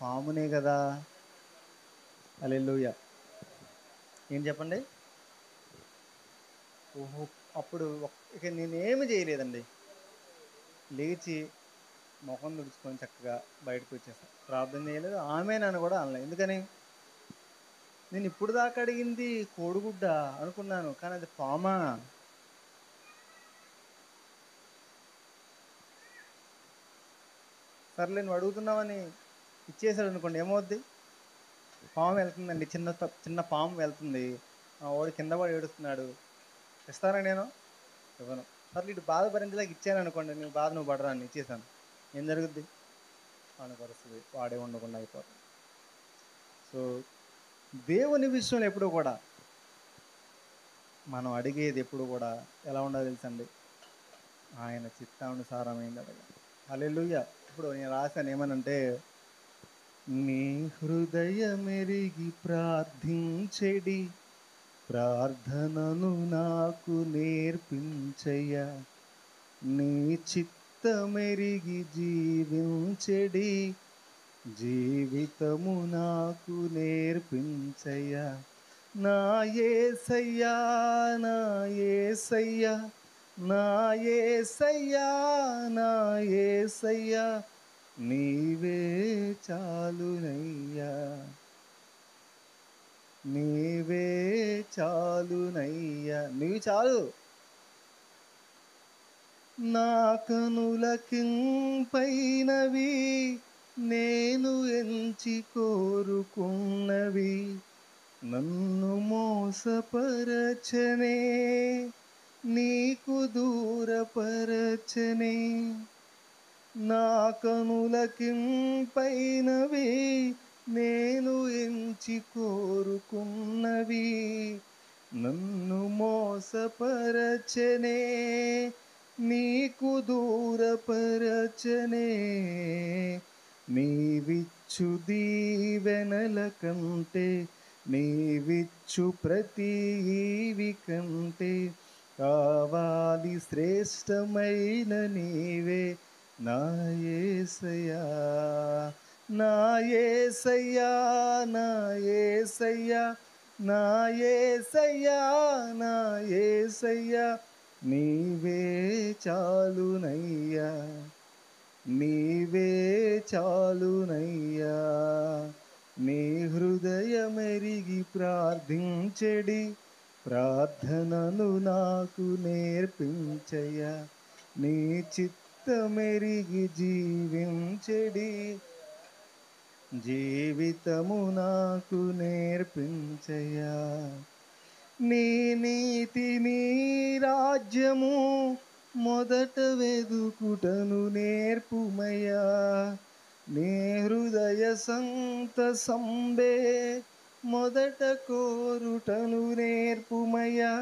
పామునే కదా. హల్లెలూయా. ఏం చెప్పండి. ఓహో. అప్పుడు ఇక నేనేమి చేయలేదండి. లేచి ముఖం తుడుచుకొని చక్కగా బయటకు వచ్చేసాను. ప్రార్థన చేయలేదు, ఆమె నన్ను కూడా అనలేదు. ఎందుకని, నేను ఇప్పుడు దాకా అడిగింది కోడిగుడ్డ అనుకున్నాను, కానీ అది పామా. సర్లే నువ్వు అడుగుతున్నావని ఇచ్చేసాడు అనుకోండి, ఏమవుద్ది? పాము వెళ్తుందండి, చిన్న పాము వెళ్తుంది, వాడు కింద వాడు ఏడుస్తున్నాడు, ఇస్తానా నేను? ఇవ్వను. సర్లే ఇటు బాధ భరించలేక ఇచ్చాను అనుకోండి, నువ్వు పడరా అని ఇచ్చేసాను, ఏం జరుగుద్ది? వాడి పరిస్థితి వాడే ఉండకుండా అయిపోతుంది. సో దేవుని విషయంలో ఎప్పుడు కూడా మనం అడిగేది ఎప్పుడు కూడా ఎలా ఉండాలో తెలుసండి, ఆయన చిత్తానుసారమైంది అడగాలి. హల్లెలూయా. ఇప్పుడు నేను రాశాను ఏమనంటే, నీ హృదయమెరిగి ప్రార్థించెడి ప్రార్థనను నాకు నేర్పించయ్యా, నీ చిత్తమెరిగి జీవించెడి జీవితము నాకు నేర్పించయ్యా, నా యేసయ్యా, నా యేసయ్యా, నా యేసయ్యా, నా యేసయ్యా, నీవే చాలునయ్యా, నీవే చాలునయ్యా, నీవు చాలు. నా కనులకింపైనవి నేను ఎంచి కోరుకున్నవి, నన్ను మోసపరచనే, నీకు దూరపరచనే. నా కనులకింపైనవి నేను ఎంచి కోరుకున్నవి, నన్ను మోసపరచనే, నీకు దూరపరచనే. నీవిచ్చు దీవెనల కంటే, నీవిచ్చు ప్రతి ఈవి కంటే కావాలి శ్రేష్టమైన నీవే నా యేసయ్యా, నా యేసయ్యా, నా యేసయ్యా, నా యేసయ్యా, నా యేసయ్యా, నీవే చాలునయ్యా, నీవే చాలునయ్యా. నీ హృదయమెరిగి ప్రార్థించెడి ప్రార్థనను నాకు నేర్పించయ్యా, నీ చిత్తమెరిగి జీవించెడి జీవితము నాకు నేర్పించయ్యా. నీ నీతి నీ రాజ్యము మొదట వెదుకుటను నేర్పుమయ్యా, నీ హృదయ సంతసంబే మొదట కోరుటను నేర్పుమయ్యా.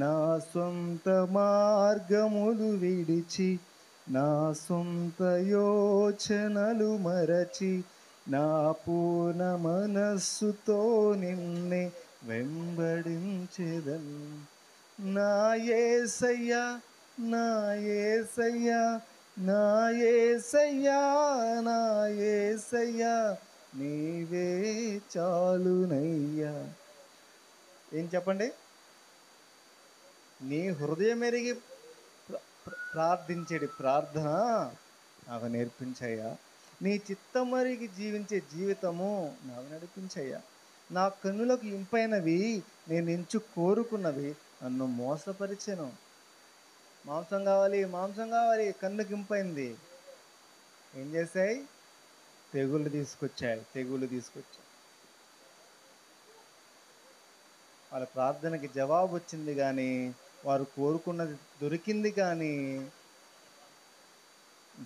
నా సొంత మార్గములు విడిచి, నా సొంత యోచనలు మరచి, నా పూర్ణ మనస్సుతో నిన్నే వెంబడించెదను. నా యేసయ్యా, నా యేసయ్యా, నా యేసయ్యా, నా యేసయ్యా, నీవే చాలునయ్యా. ఏం చెప్పండి? నీ హృదయం ఎరిగి ప్రార్థించేది ప్రార్థన నాకు నేర్పించయ్యా, నీ చిత్తం మరిగి జీవించే జీవితము నాకు నడిపించయ్యా. నా కన్నులకు ఇంపైనవి నేను ఎంచు కోరుకున్నవి నన్ను మోసపరిచెను. మాంసం కావాలి, మాంసం కావాలి, కన్నుకి ఇంపైంది. ఏం చేశాయి? తెగుళ్ళు తీసుకొచ్చాయి, తెగుళ్ళు తీసుకొచ్చాయి. వాళ్ళ ప్రార్థనకి జవాబు వచ్చింది, కానీ వారు కోరుకున్నది దొరికింది, కానీ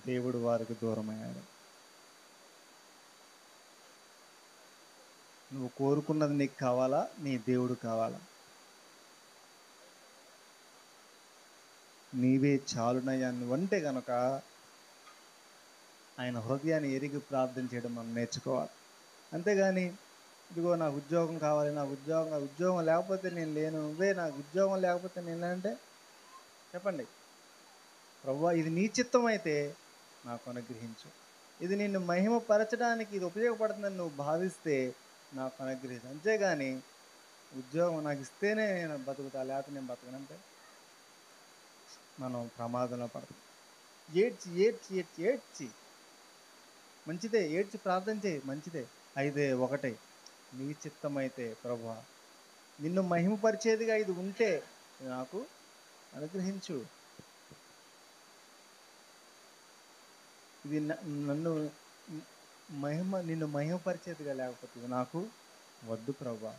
దేవుడు వారికి దూరమయ్యాడు. నువ్వు కోరుకున్నది నీకు కావాలా? నీ దేవుడు కావాలా? నీవే చాలునయ్యా నువ్వంటే కనుక ఆయన హృదయాన్ని ఎరిగి ప్రార్థన చేయడం మనం నేర్చుకోవాలి. అంతేగాని ఇదిగో నాకు ఉద్యోగం కావాలి, నాకు ఉద్యోగం లేకపోతే నేను లేను, నువ్వే నాకు ఉద్యోగం లేకపోతే నేను అంటే చెప్పండి, ప్రభువా ఇది నీ చిత్తం అయితే నాకు అనుగ్రహించు, ఇది నిన్ను మహిమపరచడానికి ఇది ఉపయోగపడుతుందని నువ్వు భావిస్తే నాకు అనుగ్రహించు. అంతేగాని ఉద్యోగం నాకు ఇస్తేనే నేను బతుకుతా, లేకపోతే నేను బతకనంటే మనం ప్రమాదంలో పడతాం. ఏడ్చి ఏడ్చి ఏడ్చి ఏడ్చి మంచిదే, ఏడ్చి ప్రార్థన చేయి మంచిదే. అయితే ఒకటే, నీ చిత్తమైతే ప్రభువా నిన్ను మహిమపరిచేదిగా ఇది ఉంటే నాకు అనుగ్రహించు, ఇది నన్ను నిన్ను మహిమపరిచేదిగా లేకపోతే ఇది నాకు వద్దు ప్రభువా.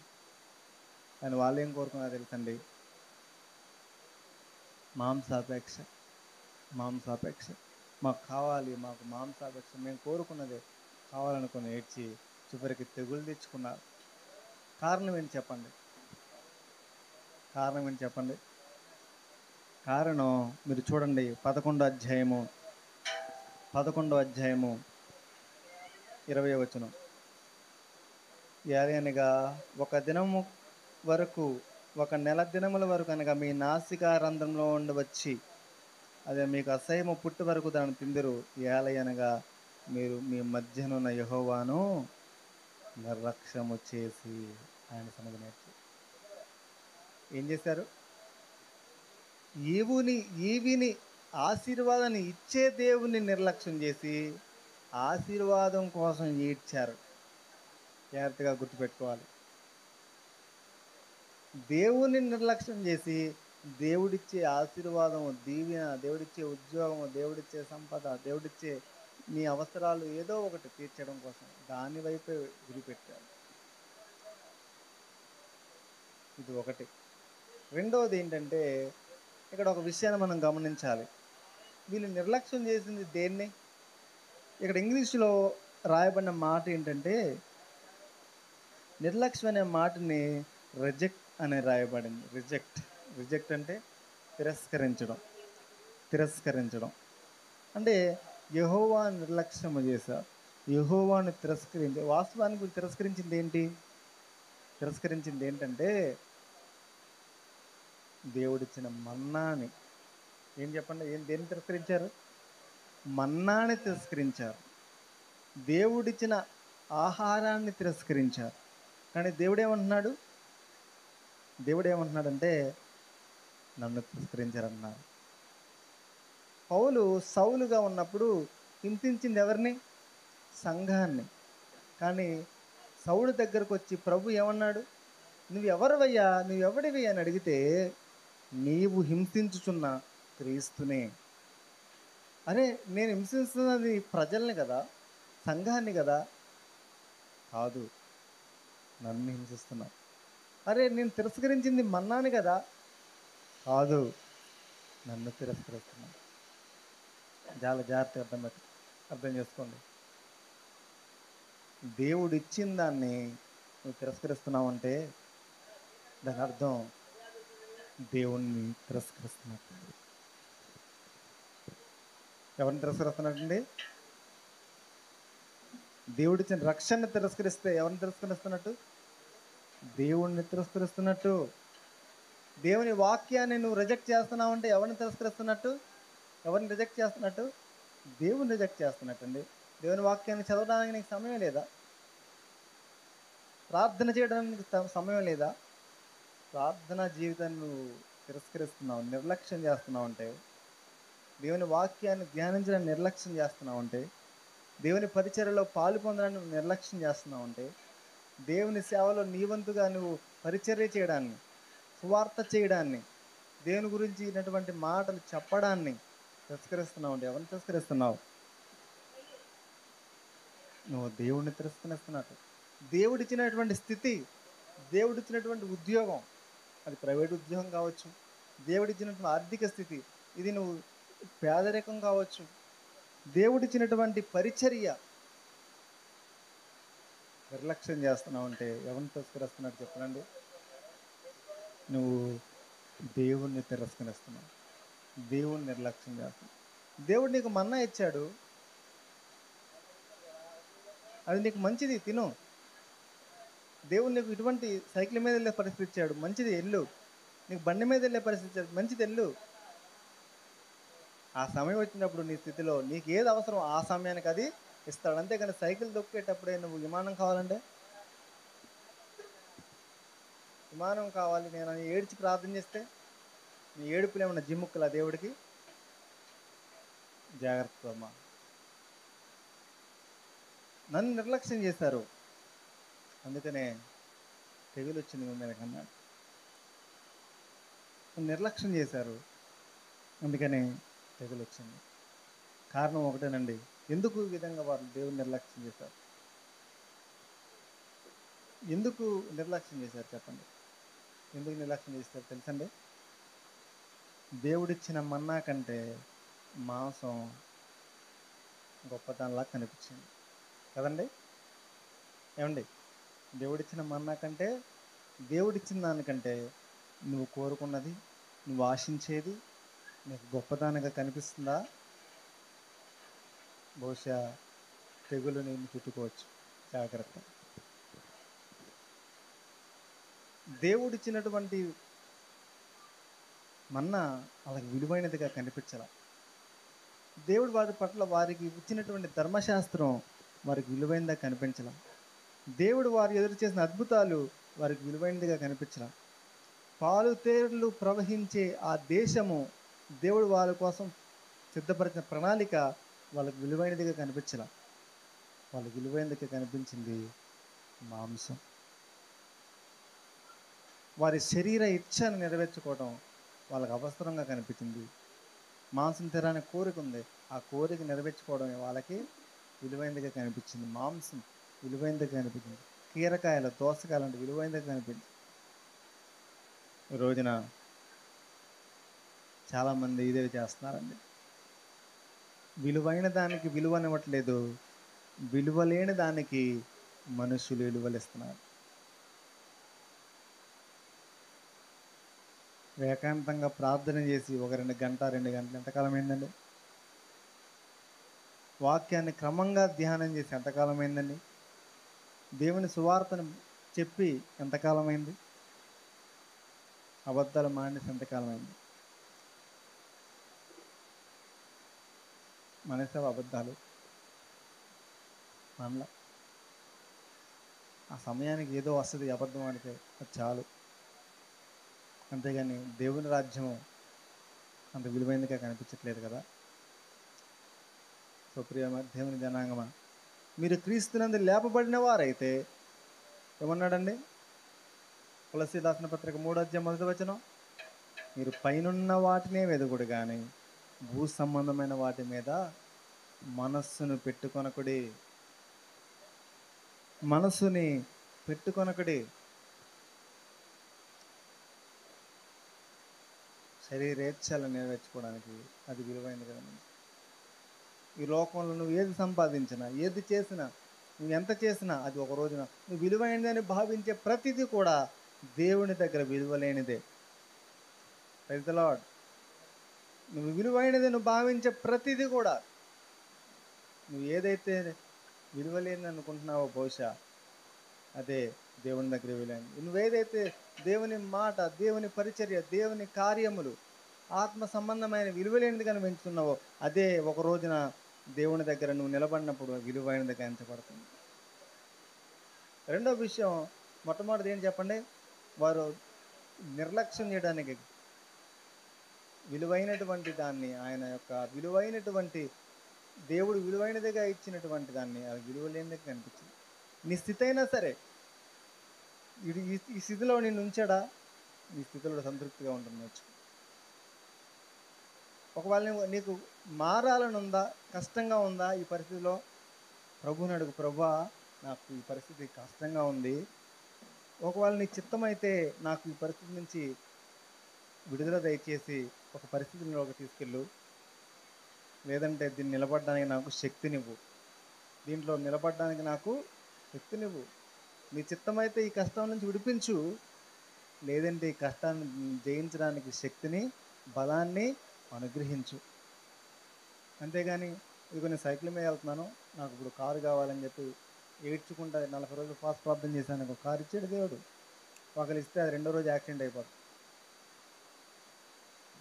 కానీ వాళ్ళు ఏం కోరుకున్నారో తెలుసండి? మాంసాపేక్ష, మాంసాపేక్ష. మాకు కావాలి, మాకు మాంసాపేక్ష, మేము కోరుకున్నదే కావాలనుకుని ఏడ్చి చివరికి తెగులు తెచ్చుకున్నారు. కారణం ఏంటి చెప్పండి? కారణం ఏంటి చెప్పండి? కారణం మీరు చూడండి, 11వ అధ్యాయము 20వ వచనం. అనగా ఒక దినము వరకు, ఒక నెల దినముల వరకు అనగా మీ నాసికారంధ్రంలో ఉండవచ్చి అదే మీకు అసహ్యము పుట్టి వరకు దాన్ని తిందరు. అనగా మీరు మీ మధ్యనున్న యెహోవాను నిర్లక్ష్యము చేసి ఆయన సన్నిధి నేర్చు. ఏం చేశారు? ఈవిని ఆశీర్వాదాన్ని ఇచ్చే దేవుని నిర్లక్ష్యం చేసి ఆశీర్వాదం కోసం ఏడ్చారు. జాగ్రత్తగా గుర్తుపెట్టుకోవాలి. దేవుని నిర్లక్ష్యం చేసి దేవుడిచ్చే ఆశీర్వాదము, దీవెన, దేవుడిచ్చే ఉద్యోగము, దేవుడిచ్చే సంపద, దేవుడిచ్చే నీ అవసరాలు ఏదో ఒకటి తీర్చడం కోసం దాని వైపే గురిపెట్టారు. ఇది ఒకటి. రెండవది ఏంటంటే, ఇక్కడ ఒక విషయాన్ని మనం గమనించాలి. వీళ్ళు నిర్లక్ష్యం చేసింది దేన్ని? ఇక్కడ ఇంగ్లీష్లో రాయబడిన మాట ఏంటంటే, నిర్లక్ష్యం అనే మాటని రిజెక్ట్ అని రాయబడింది. రిజెక్ట్ అంటే తిరస్కరించడం అంటే యెహోవా నిర్లక్ష్యము చేశారు. యెహోవాను వాస్తవానికి తిరస్కరించింది ఏంటంటే దేవుడిచ్చిన మన్నాని. ఏం చెప్పండి, దేన్ని తిరస్కరించారు? మన్నాని తిరస్కరించారు. దేవుడిచ్చిన ఆహారాన్ని తిరస్కరించారు. కానీ దేవుడు ఏమంటున్నాడంటే నన్ను తిరస్కరించారన్నారు. పౌలు సౌలుగా ఉన్నప్పుడు హింసించింది ఎవరిని? సంఘాన్ని. కానీ సౌలు దగ్గరకు వచ్చి ప్రభు ఏమన్నాడు? నువ్వెవడివి అని అడిగితే, నీవు హింసించుచున్న క్రీస్తునే. అరే, నేను హింసిస్తున్నది ప్రజల్ని కదా, సంఘాన్ని కదా. కాదు, నన్ను హింసిస్తున్నావు. అరే, నేను తిరస్కరించింది మన్నాని కదా. కాదు, నన్ను తిరస్కరిస్తున్నావు. చాలా జాగ్రత్తగా అర్థం చేసుకోండి. దేవుడు ఇచ్చిన దాన్ని నువ్వు తిరస్కరిస్తున్నావంటే దాని అర్థం దేవుణ్ణి తిరస్కరిస్తున్నట్టు. ఎవరిని తిరస్కరిస్తున్నట్టండి? దేవుడిచ్చిన రక్షణని తిరస్కరిస్తే ఎవరిని తిరస్కరిస్తున్నట్టు? దేవుణ్ణి తిరస్కరిస్తున్నట్టు. దేవుని వాక్యాన్ని నువ్వు రిజెక్ట్ చేస్తున్నావంటే ఎవరిని తిరస్కరిస్తున్నట్టు? ఎవరిని రిజెక్ట్ చేస్తున్నట్టు? దేవుని రిజెక్ట్ చేస్తున్నట్టండి. దేవుని వాక్యాన్ని చదవడానికి నీకు సమయం లేదా? ప్రార్థన చేయడానికి సమయం లేదా? ప్రార్థనా జీవితాన్ని నువ్వు తిరస్కరిస్తున్నావు, నిర్లక్ష్యం చేస్తున్నావు అంటే, దేవుని వాక్యాన్ని ధ్యానించడానికి నిర్లక్ష్యం చేస్తున్నావు అంటే, దేవుని పరిచర్యలో పాలు పొందడానికి నిర్లక్ష్యం చేస్తున్నావు అంటే, దేవుని సేవలో నీ వంతుగా నువ్వు పరిచర్య చేయడాన్ని, సువార్త చేయడాన్ని, దేవుని గురించి ఇటువంటి మాటలు చెప్పడాన్ని తిరస్కరిస్తున్నావు అంటే ఎవరిని తిరస్కరిస్తున్నావు? నువ్వు దేవుడిని తిరస్కరిస్తున్నట్టు. దేవుడిచ్చినటువంటి స్థితి, దేవుడిచ్చినటువంటి ఉద్యోగం, అది ప్రైవేట్ ఉద్యోగం కావచ్చు, దేవుడిచ్చినటువంటి ఆర్థిక స్థితి, ఇది నువ్వు పేదరికం కావచ్చు, దేవుడిచ్చినటువంటి పరిచర్య నిర్లక్ష్యం చేస్తున్నావు అంటే ఎవరిని తిరస్కరిస్తున్నట్టు చెప్పనండి? నువ్వు దేవుణ్ణి తిరస్కరిస్తున్నావు, దేవుణ్ణి నిర్లక్ష్యం చేస్తున్నావు. దేవుడు నీకు మన్నా ఇచ్చాడు, అది నీకు మంచిది, తిను. దేవుడు నీకు ఇటువంటి సైకిల్ మీద వెళ్ళే పరిస్థితి ఇచ్చాడు, మంచిది, ఎల్లు. నీకు బండి మీద వెళ్ళే పరిస్థితి ఇచ్చాడు, మంచిది, ఎల్లు. ఆ సమయం వచ్చినప్పుడు నీ స్థితిలో నీకు ఏది అవసరం ఆ సమయానికి అది ఇస్తాడు. అంతేగాని సైకిల్ దొక్కేటప్పుడే నువ్వు విమానం కావాలంటే, విమానం కావాలి నేను ఏడ్చి ప్రార్థన చేస్తే నీ ఏడుపులు ఏమన్నా జిమ్ముక్కులా దేవుడికి? జాగ్రత్త అమ్మా. నన్ను నిర్లక్ష్యం చేశారు, అందుకనే తెగులు వచ్చింది మీ మీద కన్నాడు. నిర్లక్ష్యం చేశారు, అందుకనే తెగులు వచ్చింది. కారణం ఒకటేనండి. ఎందుకు ఈ విధంగా వారు దేవుని నిర్లక్ష్యం చేశారు? ఎందుకు నిర్లక్ష్యం చేశారు చెప్పండి? ఎందుకు నిర్లక్ష్యం చేశారు తెలుసండి? దేవుడిచ్చిన మన్నా కంటే మాంసం గొప్పతనంలా కనిపించింది కదండి. ఏమండి? దేవుడిచ్చిన మన్నా కంటే, దేవుడిచ్చిన దానికంటే నువ్వు కోరుకున్నది, నువ్వు ఆశించేది నీకు గొప్పదానిగా కనిపిస్తుందా? బహుశా తెగులు నేను చుట్టుకోవచ్చు. జాగ్రత్త. దేవుడిచ్చినటువంటి మన్నా వాళ్ళకి విలువైనదిగా కనిపించాల. దేవుడు వారి పట్ల వారికి ఇచ్చినటువంటి ధర్మశాస్త్రం వారికి విలువైనదిగా కనిపించాల. దేవుడు వారు ఎదురు చేసిన అద్భుతాలు వారికి విలువైనదిగా కనిపించాల. పాలు తేరులు ప్రవహించే ఆ దేశము, దేవుడు వాళ్ళ కోసం సిద్ధపరిచిన ప్రణాళిక వాళ్ళకి విలువైనదిగా కనిపించాల. వాళ్ళ విలువైనదిగా కనిపించింది మాంసం. వారి శరీర ఇచ్ఛను నెరవేర్చుకోవడం వాళ్ళకి అవసరంగా కనిపించింది. మాంసం తినడానికి కోరిక ఉంది, ఆ కోరిక నెరవేర్చుకోవడం వాళ్ళకి విలువైనదిగా కనిపించింది. మాంసం విలువైనదిగా కనిపించింది. కీరకాయలు, దోసకాయలు అంటే విలువైనదిగా కనిపించింది. ఈ రోజున చాలామంది ఇదే చేస్తున్నారండి. విలువైన దానికి విలువనివ్వట్లేదు, విలువలేని దానికి మనుషులు విలువలిస్తున్నారు. ఏకాంతంగా ప్రార్థన చేసి ఒక 2 గంటలు ఎంతకాలం అయిందండి? వాక్యాన్ని క్రమంగా ధ్యానం చేసి ఎంతకాలం అయిందండి? దేవుని సువార్తను చెప్పి ఎంతకాలమైంది? అబద్ధాలు మానేసి ఎంతకాలం అయింది? మనసే అబద్ధాలు మనల ఆ సమయానికి ఏదో వస్తుంది అబద్ధం అంటే అది చాలు. అంతేగాని దేవుని రాజ్యం అంత విలువైనదిగా కనిపించట్లేదు కదా. సో ప్రియమ దేవుని జనాంగమా, మీరు క్రీస్తునందు లేపబడిన వారైతే ఏమన్నాడండి? తులసి రాసిన పత్రిక 3:1 మీరు పైనున్న వాటినే వెదుగుడు కానీ భూ సంబంధమైన వాటి మీద మనస్సును పెట్టుకొనకుడి. మనస్సుని పెట్టుకొనకుడి. శరీరేచ్ఛలను నెరవేర్చుకోవడానికి అది విలువైనది కదండి. ఈ లోకంలో నువ్వు ఏది సంపాదించినా, ఏది చేసినా, నువ్వు ఎంత చేసినా అది ఒక రోజున నువ్వు విలువైనదని భావించే ప్రతిదీ కూడా దేవుని దగ్గర విలువలేనిదే. Praise the lord. నువ్వు విలువైనది నువ్వు భావించే ప్రతిదీ కూడా, నువ్వు ఏదైతే విలువలేని అనుకుంటున్నావో బహుశా అదే దేవుని దగ్గర విలువైనది. నువ్వేదైతే దేవుని మాట, దేవుని పరిచర్య, దేవుని కార్యములు, ఆత్మ సంబంధమైన విలువలేనిది కనిపించుతున్నావో అదే ఒక రోజున దేవుని దగ్గర నువ్వు నిలబడినప్పుడు విలువైనదిగా ఎంచబడుతుంది. రెండో విషయం, మొట్టమొదటిది ఏంటి చెప్పండి? వారు నిర్లక్ష్యం చేయడానికి విలువైనటువంటి దాన్ని, ఆయన యొక్క విలువైనటువంటి దేవుడు విలువైనదిగా ఇచ్చినటువంటి దాన్ని అది విలువలేనిదిగా కనిపించింది. నీ స్థితి అయినా సరే, ఇది ఈ స్థితిలో నిన్ను ఉంచాడా, నీ స్థితిలో సంతృప్తిగా ఉంటుంది. ఒకవేళ నీకు మారాలని ఉందా, కష్టంగా ఉందా ఈ పరిస్థితిలో, ప్రభువుని అడుగు, ప్రభువా నాకు ఈ పరిస్థితి కష్టంగా ఉంది, ఒకవేళ నీ చిత్తమైతే నాకు ఈ పరిస్థితి నుంచి విడుదల దయచేసి ఒక పరిస్థితిలోకి తీసుకెళ్ళు, లేదంటే దీన్ని నిలబడడానికి నాకు శక్తినివ్వు, దీంట్లో నిలబడడానికి నాకు శక్తినివ్వు. నీ చిత్తమైతే ఈ కష్టం నుంచి విడిపించు, లేదంటే ఈ కష్టాన్ని జయించడానికి శక్తిని, బలాన్ని అనుగ్రహించు. అంతేగాని ఇదిగో నేను సైకిల్ మీద వెళ్తున్నాను, నాకు ఇప్పుడు కారు కావాలని చెప్పి ఏడ్చుకుంటా 40 రోజులు ఫాస్ట్ ప్రార్థన చేశాను, ఒక కారు ఇచ్చాడు దేవుడు. ఒకరు ఇస్తే అది రెండో రోజు యాక్సిడెంట్ అయిపోతుంది.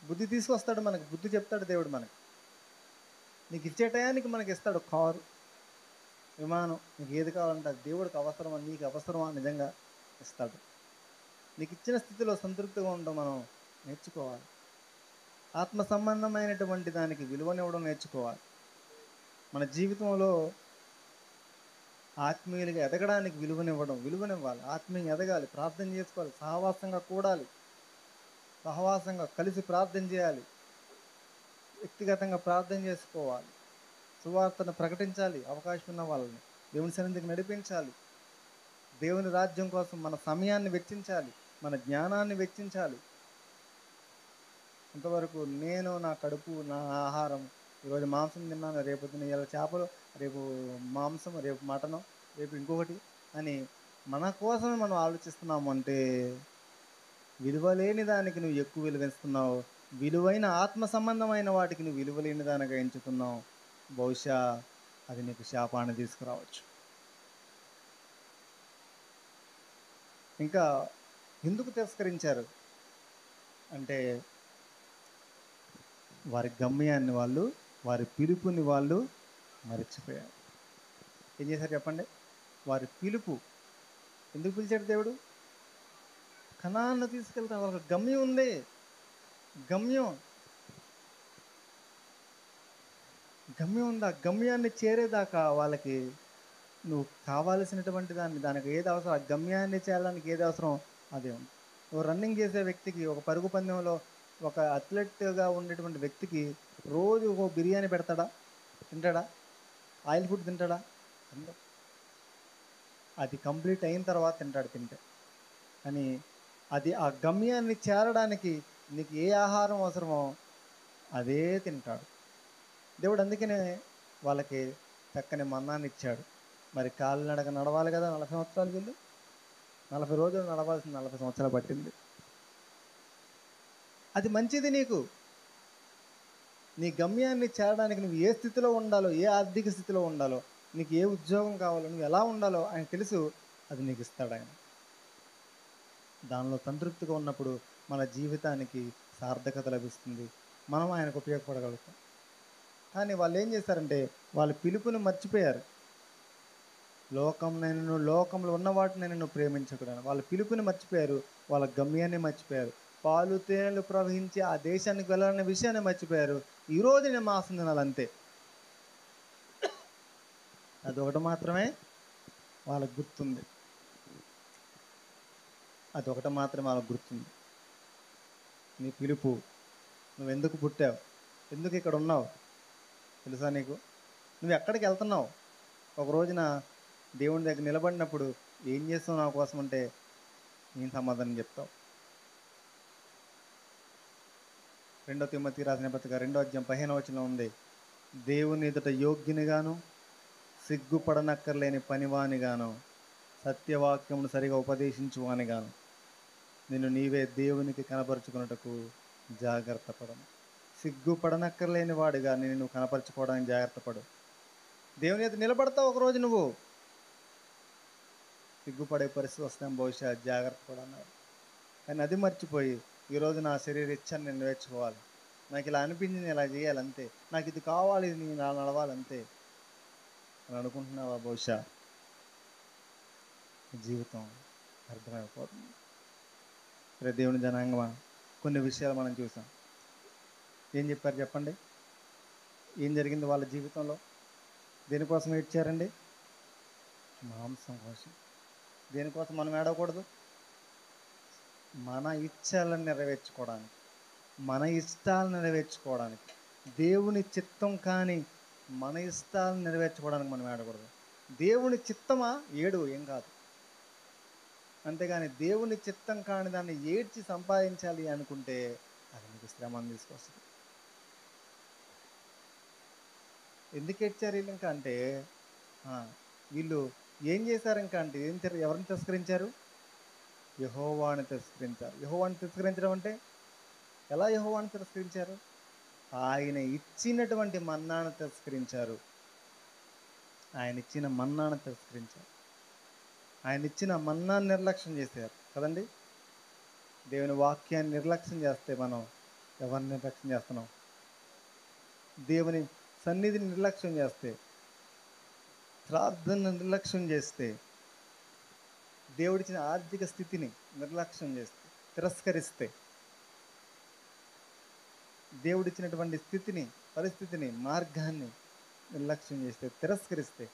బుద్ధి తీసుకొస్తాడు, మనకు బుద్ధి చెప్తాడు దేవుడు. మనకి నీకు ఇచ్చే టయానికి మనకి ఇస్తాడు కారు, విమానం, నీకు ఏది కావాలంటే అది దేవుడికి అవసరమా, నీకు అవసరమా నిజంగా ఇస్తాడు. నీకు ఇచ్చిన స్థితిలో సంతృప్తిగా ఉండడం మనం నేర్చుకోవాలి. ఆత్మ సంబంధమైనటువంటి దానికి విలువనివ్వడం నేర్చుకోవాలి. మన జీవితంలో ఆత్మీయులుగా ఎదగడానికి విలువనివ్వాలి. ఆత్మీయంగా ఎదగాలి, ప్రార్థన చేసుకోవాలి, సహవాసంగా కూడాలి, సహవాసంగా కలిసి ప్రార్థన చేయాలి, వ్యక్తిగతంగా ప్రార్థన చేసుకోవాలి, సువార్తను ప్రకటించాలి, అవకాశం ఉన్న వాళ్ళని దేవుని సన్నిధికి నడిపించాలి, దేవుని రాజ్యం కోసం మన సమయాన్ని వెచ్చించాలి, మన జ్ఞానాన్ని వెచ్చించాలి. ఇంతవరకు నేను నా కడుపు, నా ఆహారం, ఈరోజు మాంసం తిన్నాను, రేపు ఇలా చేపలు, రేపు మాంసం, రేపు మటను, రేపు ఇంకొకటి అని మన కోసమే మనం ఆలోచిస్తున్నాము అంటే విలువలేని దానికి నువ్వు ఎక్కువ విలువిస్తున్నావు, విలువైన ఆత్మ సంబంధమైన వాటికి నువ్వు విలువలేని దానిగా ఎంచుతున్నావు. బహుశా అది నీకు శాపాన్ని తీసుకురావచ్చు. ఇంకా ఎందుకు తిరస్కరించారు అంటే వారి గమ్యాన్ని వాళ్ళు, వారి పిలుపుని వాళ్ళు మర్చిపోయారు. ఏం చేశారు చెప్పండి? వారి పిలుపు ఎందుకు పిలిచాడు దేవుడు? కనాన్ను తీసుకెళ్తాను, వాళ్ళకి గమ్యం ఉంది. గమ్యం ఉంది. ఆ గమ్యాన్ని చేరేదాకా వాళ్ళకి నువ్వు కావాల్సినటువంటి దానికి ఏది అవసరం, ఆ గమ్యాన్ని చేరడానికి ఏది అవసరం అదే ఉంది. నువ్వు రన్నింగ్ చేసే వ్యక్తికి, ఒక పరుగు పందెంలో ఒక అథ్లెట్గా ఉండేటువంటి వ్యక్తికి రోజు ఒక బిర్యానీ పెడతాడా? తింటాడా? ఆయిల్ ఫుడ్ తింటాడా? తినడు. అది కంప్లీట్ అయిన తర్వాత తింటాడు తింటే. కానీ అది ఆ గమ్యాన్ని చేరడానికి నీకు ఏ ఆహారం అవసరమో అదే తింటాడు దేవుడు. అందుకనే వాళ్ళకి చక్కని మన్నాన్ని ఇచ్చాడు. మరి కాలినడక నడవాలి కదా 40 సంవత్సరాలు. వీళ్ళు 40 రోజులు నడవాల్సింది 40 సంవత్సరాలు పట్టింది. అది మంచిది నీకు. నీ గమ్యాన్ని చేరడానికి నువ్వు ఏ స్థితిలో ఉండాలో, ఏ ఆర్థిక స్థితిలో ఉండాలో, నీకు ఏ ఉద్యోగం కావాలో, నువ్వు ఎలా ఉండాలో ఆయన తెలుసు. అది నీకు ఇస్తాడు ఆయన. దానిలో సంతృప్తిగా ఉన్నప్పుడు మన జీవితానికి సార్థకత లభిస్తుంది. మనం ఆయనకు ఉపయోగపడగలుగుతాం. కానీ వాళ్ళు ఏం చేశారంటే వాళ్ళ పిలుపుని మర్చిపోయారు. లోకంలో ఉన్న వాటిని నేను ప్రేమించకూడదు. వాళ్ళ పిలుపుని మర్చిపోయారు, వాళ్ళ గమ్యాన్ని మర్చిపోయారు. పాలు తేనెలు ప్రవహించి ఆ దేశానికి వెళ్ళాలనే విషయాన్ని మర్చిపోయారు. ఈరోజు నేను మాంసం తినాలంతే, అదొకటి మాత్రమే వాళ్ళకు గుర్తుంది. అదొకటి మాత్రమే వాళ్ళకు గుర్తుంది. నీ పిలుపు, నువ్వు ఎందుకు పుట్టావు, ఎందుకు ఇక్కడ ఉన్నావు తెలుసా నీకు? నువ్వు ఎక్కడికి వెళ్తున్నావు? ఒక రోజున దేవుని దగ్గర నిలబడినప్పుడు ఏం చేస్తావు నా కోసం అంటే ఏం సమాధానం చెప్తావు? 2 తిమోతి రాసిన పత్రిక 2వ అధ్యాయం 15వ వచనం ఉంది, దేవుని ఎదుట యోగ్యునిగాను, సిగ్గుపడనక్కర్లేని పనివానిగాను, సత్యవాక్యమును సరిగా ఉపదేశించువానిగాను నిన్ను నీవే దేవునికి కనపరుచుకున్నటకు జాగ్రత్త పడను. సిగ్గుపడనక్కర్లేని వాడిగా నేను నువ్వు కనపరుచుకోవడానికి జాగ్రత్త పడు. దేవుని ఎదుట నిలబడతావు ఒకరోజు, నువ్వు సిగ్గుపడే పరిస్థితి వస్తాం బహుశా, జాగ్రత్త పడన్నారు. కానీ అది మర్చిపోయి ఈరోజు నా శరీర ఇచ్ఛని నేను నేర్చుకోవాలి, నాకు ఇలా అనిపించింది ఇలా చేయాలంతే, నాకు ఇది కావాలి, ఇది నేను ఇలా నడవాలంతే అని అనుకుంటున్నావా? బహుశా జీవితం అర్థమైపోతుంది. రే దేవుని జనాంగమా, కొన్ని విషయాలు మనం చూసాం. ఏం చెప్పారు చెప్పండి? ఏం జరిగింది వాళ్ళ జీవితంలో? దేనికోసం ఏడ్చారండి? మాంసం కోసం. దేనికోసం మనం ఏడవకూడదు? మన ఇచ్ఛలను నెరవేర్చుకోవడానికి, మన ఇష్టాలను నెరవేర్చుకోవడానికి, దేవుని చిత్తం కానీ మన ఇష్టాలను నెరవేర్చుకోవడానికి మనం ఏడకూడదు. దేవుని చిత్తమా? ఏడు, ఏం కాదు. అంతేగాని దేవుని చిత్తం కాని దాన్ని ఏడ్చి సంపాదించాలి అనుకుంటే అది నీకు శ్రమను తీసుకొస్తుంది. ఎందుకు ఏడ్చారు వీళ్ళు ఇంకా అంటే, వీళ్ళు ఏం చేశారు ఇంకా అంటే ఎవరిని తిరస్కరించారు? యెహోవాను తిరస్కరించారు. యెహోవాను తిరస్కరించడం అంటే ఎలా? యెహోవాను తిరస్కరించారు? ఆయన ఇచ్చినటువంటి మన్నాను తిరస్కరించారు. ఆయన ఇచ్చిన మన్నాను తిరస్కరించారు. ఆయన ఇచ్చిన మన్నాను నిర్లక్ష్యం చేశారు కదండి. దేవుని వాక్యాన్ని నిర్లక్ష్యం చేస్తే మనం ఎవరిని నిర్లక్ష్యం చేస్తున్నాం? దేవుని సన్నిధిని నిర్లక్ష్యం చేస్తే, ప్రార్థన నిర్లక్ష్యం చేస్తే, దేవుడిచ్చిన ఆర్థిక స్థితిని నిర్లక్ష్యం చేస్తే, తిరస్కరిస్తే, దేవుడిచ్చినటువంటి స్థితిని, పరిస్థితిని, మార్గాన్ని నిర్లక్ష్యం చేస్తే, తిరస్కరిస్తే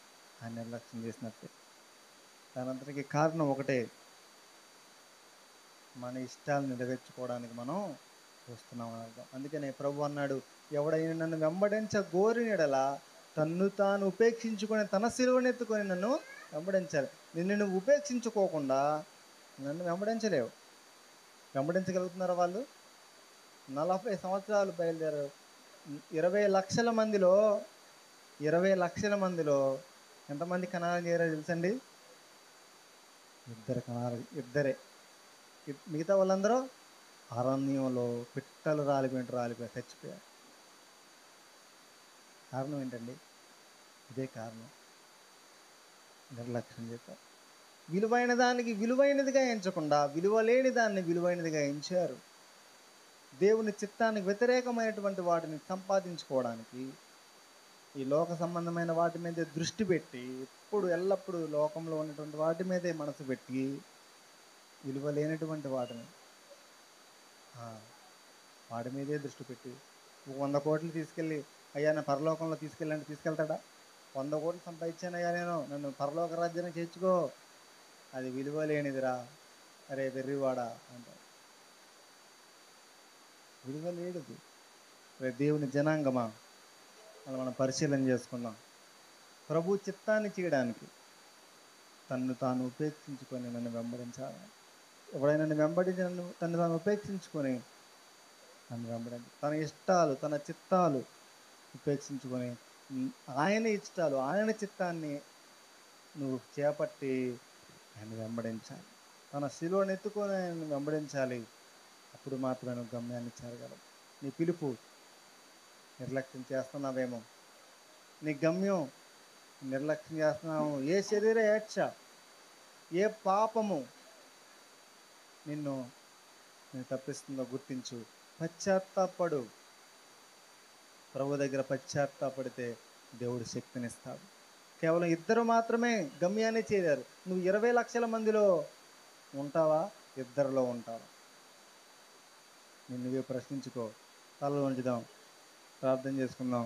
ఆ నిర్లక్ష్యం చేసినట్టే. దానంతటికీ కారణం ఒకటే, మన ఇష్టాలు నెరవేర్చుకోవడానికి మనం చూస్తున్నాం అర్థం. అందుకనే ప్రభు అన్నాడు, ఎవడైనా నన్ను వెంబడించ గోరినెడలా తన్ను తాను ఉపేక్షించుకొని తన సిలువనెత్తుకొని నన్ను వెంబడించాలి. నిన్ను నువ్వు ఉపేక్షించుకోకుండా నన్ను వెంబడించలేవు. వెంబడించగలుగుతున్నారా వాళ్ళు? 40 సంవత్సరాలు బయలుదేరారు. 20 లక్షల మందిలో 20 లక్షల మందిలో ఎంతమంది కనాలని చేరారు తెలుసండి? ఇద్దరే. మిగతా వాళ్ళందరూ అరణ్యంలో పిట్టలు రాలిపోయి చచ్చిపోయారు. కారణం ఏంటండి? ఇదే కారణం, నిర్లక్ష్యం చేశారు. విలువైన దానికి విలువైనదిగా ఎంచకుండా విలువ లేని దాన్ని విలువైనదిగా ఎంచారు. దేవుని చిత్తానికి వ్యతిరేకమైనటువంటి వాటిని సంపాదించుకోవడానికి, ఈ లోక సంబంధమైన వాటి మీదే దృష్టి పెట్టి, ఎల్లప్పుడూ లోకంలో ఉన్నటువంటి వాటి మీదే మనసు పెట్టి, విలువ లేనటువంటి వాటిని వాడి మీదే దృష్టి పెట్టి 100 కోట్లు తీసుకెళ్ళి అయ్యా నా పరలోకంలో తీసుకెళ్ళంటే తీసుకెళ్తాడా? 100 కోట్లు సంపాదించానయ్యా నేను, నన్ను పరలోక రాజ్యానికి చేర్చుకో. అది విలువ లేనిదిరా, అరే వెర్రివాడా అంటారు. విలువ లేనిది. దేవుని జనాంగమా, అలా మనం పరిశీలన చేసుకుందాం. ప్రభు చిత్తాన్ని చేయడానికి తన్ను తాను ఉపేక్షించుకొని నన్ను వెంబడించాలి. ఎవడైనా నన్ను వెంబడించి తను తాను ఉపేక్షించుకొని నన్ను వెంబడించి తన ఇష్టాలు తన చిత్తాలు ఉపేక్షించుకొని ఆయన ఇష్టాలు ఆయన చిత్తాన్ని నువ్వు చేపట్టి ఆయన వెంబడించాలి. తన శిలువను ఎత్తుకొని ఆయన వెంబడించాలి. అప్పుడు మాత్రమే నువ్వు గమ్యాన్ని చేరగలవు. నీ పిలుపు నిర్లక్ష్యం చేస్తున్నావేమో, నీ గమ్యం నిర్లక్ష్యం చేస్తున్నావు. ఏ శరీర ఏచ్ఛ, ఏ పాపము నిన్ను తప్పిస్తుందో గుర్తించు, పశ్చాత్తాపడు. ప్రభు దగ్గర పశ్చాత్తాపడితే దేవుడు శక్తినిస్తాడు. కేవలం 2 మాత్రమే గమ్యాన్ని చేరారు. నువ్వు 20 లక్షల మందిలో ఉంటావా, 2లో ఉంటావా? నువ్వే ప్రశ్నించుకో. తలలో ఉంచుదాం, ప్రార్థన చేసుకుందాం.